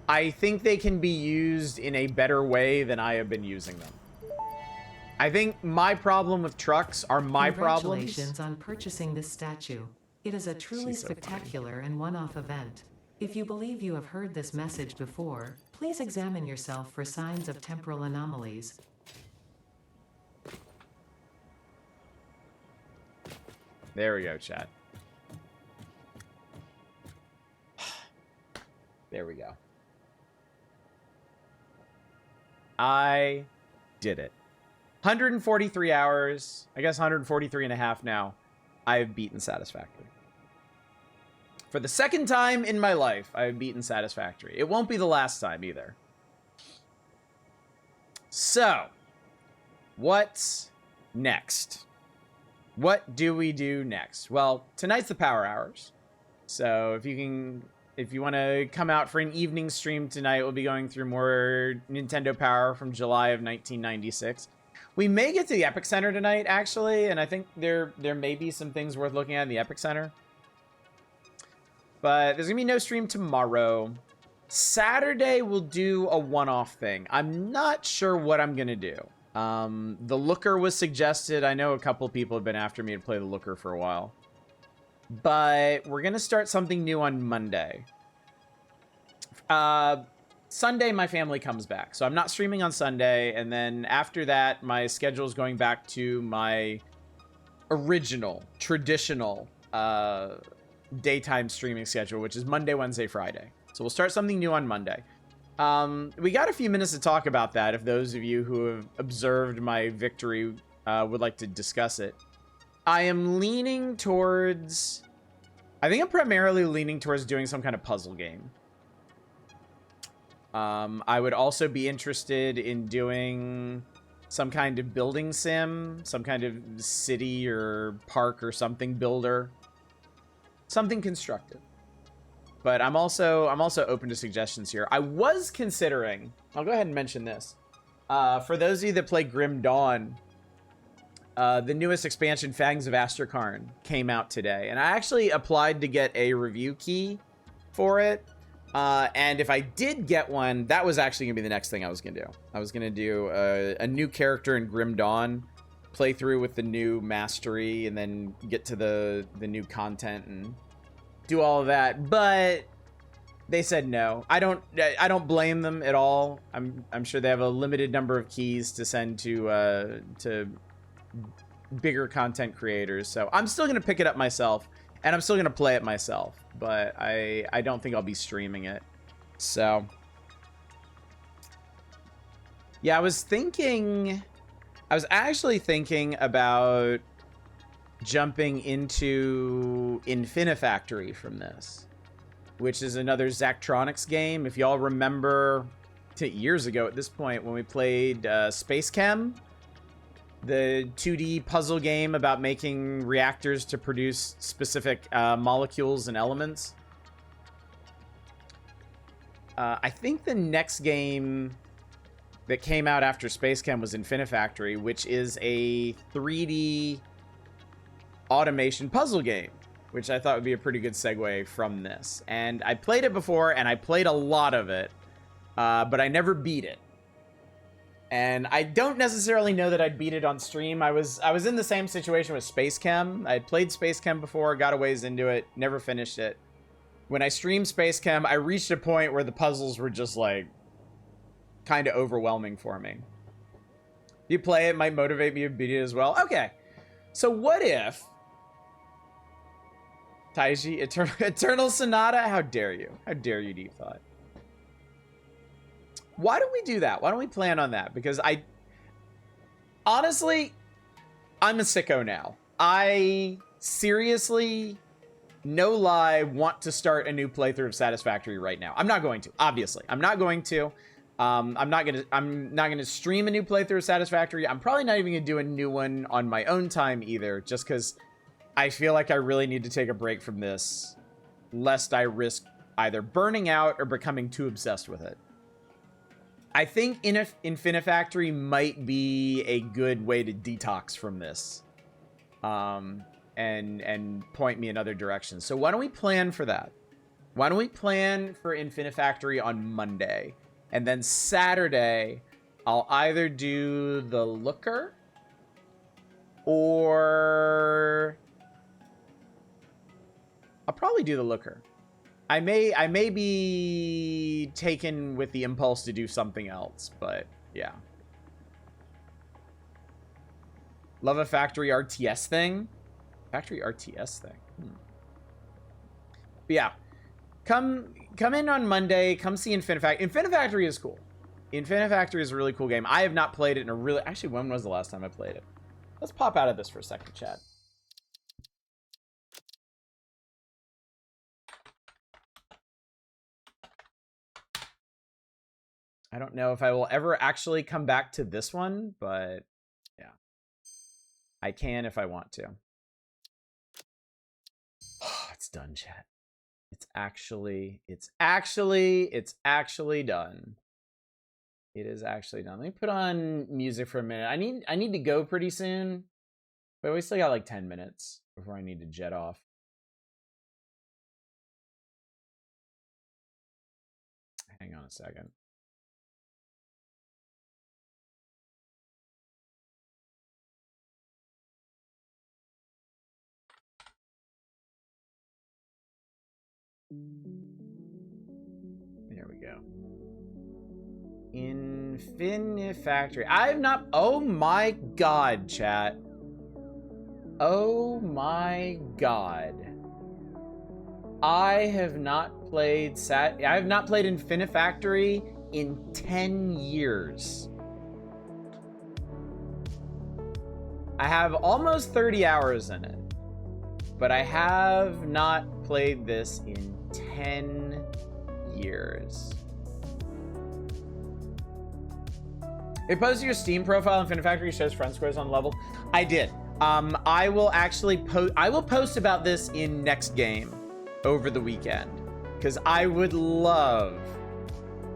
I think they can be used in a better way than I have been using them. I think my problem with trucks are my problems. Congratulations on purchasing this statue. It is a truly spectacular and one-off event. If you believe you have heard this message before, please examine yourself for signs of temporal anomalies. There we go, chat. There we go. I did it. 143 hours, I guess 143 and a half now, I have beaten Satisfactory. For the second time in my life, I have beaten Satisfactory. It won't be the last time either. So, What's next? What do we do next? Well, tonight's the Power Hours. So if you want to come out for an evening stream tonight, we'll be going through more Nintendo Power from July of 1996. We may get to the Epic Center tonight, actually, and I think there may be some things worth looking at in the Epic Center. But there's going to be no stream tomorrow. Saturday, we'll do a one-off thing. I'm not sure what I'm going to do. The Looker was suggested. I know a couple people have been after me to play the Looker for a while. But we're going to start something new on Monday. Sunday, my family comes back. So I'm not streaming on Sunday. And then after that, my schedule is going back to my original, traditional daytime streaming schedule, which is Monday, Wednesday, Friday. So we'll start something new on Monday. We got a few minutes to talk about that if those of you who have observed my victory would like to discuss it. I am leaning towards... I think I'm primarily leaning towards doing some kind of puzzle game. I would also be interested in doing some kind of building sim, some kind of city or park or something builder. Something constructive. But I'm also open to suggestions here. I was considering... I'll go ahead and mention this. For those of you that play Grim Dawn... the newest expansion, Fangs of Astrakarn, came out today. And I actually applied to get a review key for it. And if I did get one, that was actually going to be the next thing I was going to do. I was going to do a new character in Grim Dawn, play through with the new mastery, and then get to the new content and do all of that. But they said no. I don't blame them at all. I'm sure they have a limited number of keys to send to bigger content creators, so I'm still gonna pick it up myself and I'm still gonna play it myself, but I don't think I'll be streaming it. So yeah, I was actually thinking about jumping into Infinifactory from this, which is another Zachtronics game. If y'all remember years ago at this point when we played Space Chem, the 2D puzzle game about making reactors to produce specific molecules and elements. I think the next game that came out after Space Chem was Infinifactory, which is a 3D automation puzzle game, which I thought would be a pretty good segue from this. And I played it before, and I played a lot of it, but I never beat it. And I don't necessarily know that I'd beat it on stream. I was in the same situation with Space Chem. I had played Space Chem before, got a ways into it, never finished it. When I streamed Space Chem, I reached a point where the puzzles were just like kind of overwhelming for me. If you play it, might motivate me to beat it as well. Okay, so what if Taiji Eternal Sonata? How dare you? How dare you, Deep Thought? Why don't we do that? Why don't we plan on that? Because honestly, I'm a sicko now. I seriously, no lie, want to start a new playthrough of Satisfactory right now. I'm not going to, obviously. I'm not going to. I'm not gonna stream a new playthrough of Satisfactory. I'm probably not even gonna do a new one on my own time either, just because I feel like I really need to take a break from this, lest I risk either burning out or becoming too obsessed with it. I think Infinifactory might be a good way to detox from this, and point me in other directions. So why don't we plan for that? Why don't we plan for Infinifactory on Monday, and then Saturday I'll either do the Looker or I'll probably do the Looker. I may be taken with the impulse to do something else, but yeah. Love a factory RTS thing? Factory RTS thing. But yeah. Come in on Monday, come see Infinifactory. Infinifactory is cool. Infinifactory is a really cool game. I have not played it in a really... Actually, when was the last time I played it? Let's pop out of this for a second, chat. I don't know if I will ever actually come back to this one, but I can if I want to. It's done, chat. It's actually done. It is actually done. Let me put on music for a minute. I need to go pretty soon. But we still got like 10 minutes before I need to jet off. Hang on a second. There we go. Infinifactory. I have not. Oh my god, chat. Oh my god. I have not played I have not played Infinifactory in 10 years. I have almost 30 hours in it, but I have not played this in 10 years. It posted your Steam profile. Infinifactory shows friend squares on level. I did. I will actually post. I will post about this in next game over the weekend, because I would love.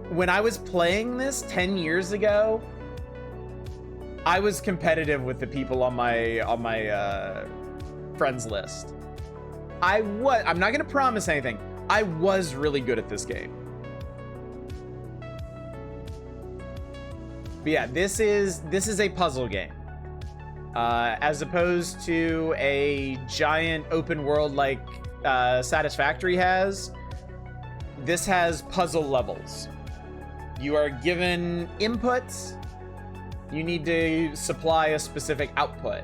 When I was playing this 10 years ago, I was competitive with the people on my friends list. I'm not gonna promise anything. I was really good at this game. But yeah, this is a puzzle game. As opposed to a giant open world like Satisfactory has, this has puzzle levels. You are given inputs. You need to supply a specific output.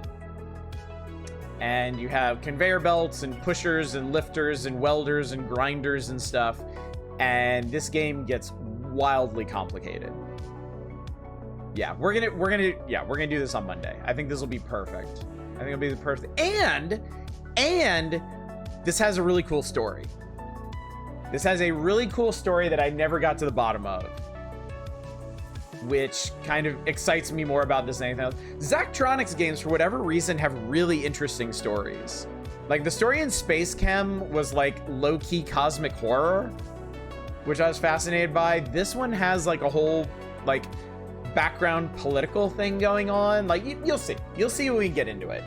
And you have conveyor belts and pushers and lifters and welders and grinders and stuff. And this game gets wildly complicated. Yeah, we're gonna do this on Monday. I think this will be perfect. I think it'll be the perfect. And this has a really cool story. This has a really cool story that I never got to the bottom of, which kind of excites me more about this than anything else. Zachtronics games, for whatever reason, have really interesting stories. Like, the story in Space Chem was like low-key cosmic horror, which I was fascinated by. This one has like a whole like background political thing going on. Like, you'll see when we get into it,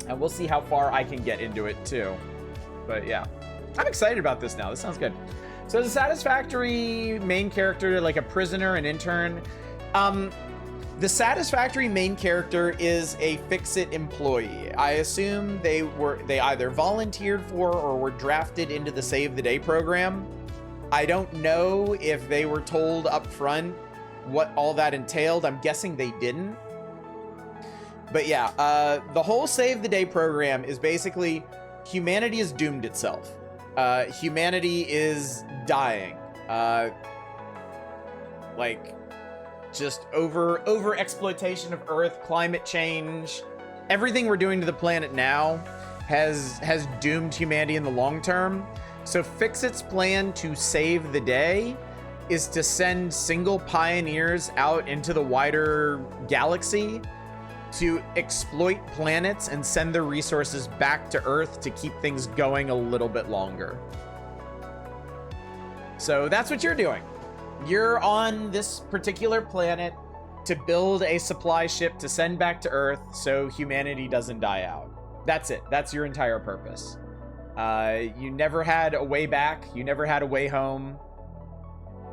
and we'll see how far I can get into it too. But yeah, I'm excited about this now. This sounds good. So the Satisfactory main character, like a prisoner, an intern. The Satisfactory main character is a Fix-It employee. I assume they either volunteered for or were drafted into the Save the Day program. I don't know if they were told up front what all that entailed. I'm guessing they didn't. But yeah, the whole Save the Day program is basically humanity has doomed itself. Humanity is dying. Like, just over exploitation of Earth, climate change, everything we're doing to the planet now has doomed humanity in the long term. So Fix-It's plan to save the day is to send single pioneers out into the wider galaxy to exploit planets and send their resources back to Earth to keep things going a little bit longer. So that's what you're doing. You're on this particular planet to build a supply ship to send back to Earth so humanity doesn't die out. That's it. That's your entire purpose. You never had a way back. You never had a way home.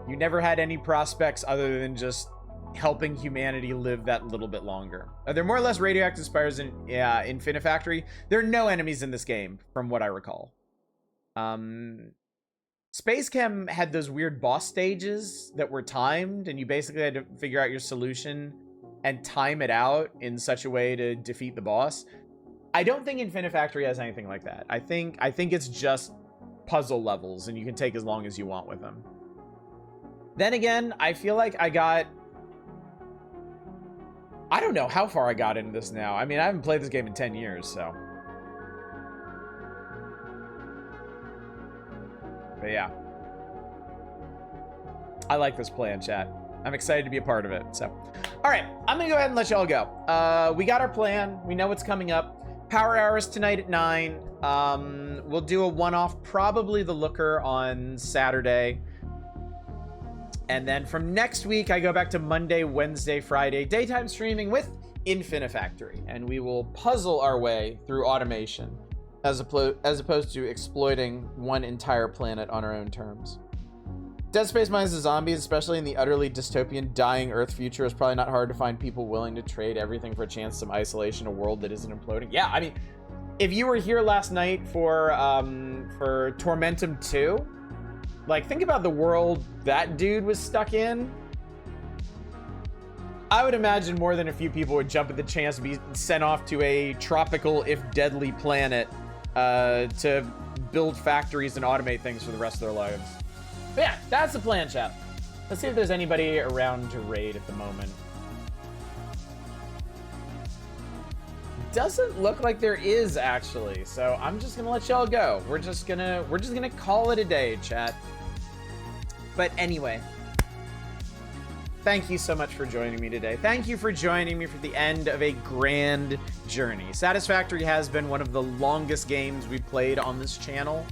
You never had any prospects other than just helping humanity live that little bit longer. Are there more or less radioactive spires in Infinifactory? There are no enemies in this game, from what I recall. Space Chem had those weird boss stages that were timed, and you basically had to figure out your solution and time it out in such a way to defeat the boss. I don't think Infinifactory has anything like that. I think it's just puzzle levels, and you can take as long as you want with them. Then again, I feel like I don't know how far I got into this now. I mean, I haven't played this game in 10 years, so. But yeah. I like this plan, chat. I'm excited to be a part of it, so. All right, I'm gonna go ahead and let y'all go. We got our plan. We know what's coming up. Power hours tonight at 9. We'll do a one-off, probably the Looker on Saturday. And then from next week, I go back to Monday, Wednesday, Friday, daytime streaming with Infinifactory. And we will puzzle our way through automation as opposed to exploiting one entire planet on our own terms. Dead Space minus the zombies, especially in the utterly dystopian dying Earth future, is probably not hard to find people willing to trade everything for a chance some isolation, a world that isn't imploding. Yeah, I mean, if you were here last night for Tormentum 2, like, think about the world that dude was stuck in. I would imagine more than a few people would jump at the chance to be sent off to a tropical, if deadly, planet to build factories and automate things for the rest of their lives. But yeah, that's the plan, chat. Let's see if there's anybody around to raid at the moment. Doesn't look like there is, actually, so I'm just gonna let y'all go. We're just gonna call it a day, chat. But anyway, thank you so much for joining me today. Thank you for joining me for the end of a grand journey. Satisfactory has been one of the longest games we've played on this channel.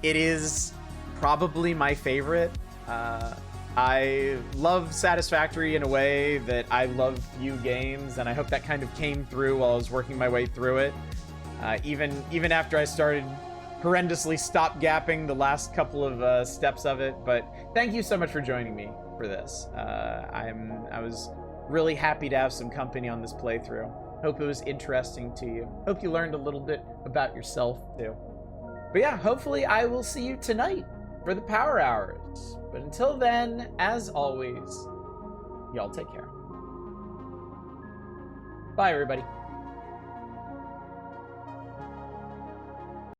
It is probably my favorite. I love Satisfactory in a way that I love few games, and I hope that kind of came through while I was working my way through it. Even after I started horrendously stop-gapping the last couple of steps of it. But thank you so much for joining me for this. I was really happy to have some company on this playthrough. Hope it was interesting to you. Hope you learned a little bit about yourself too. But yeah, hopefully I will see you tonight for the Power Hours. But until then, as always, y'all take care. Bye, everybody.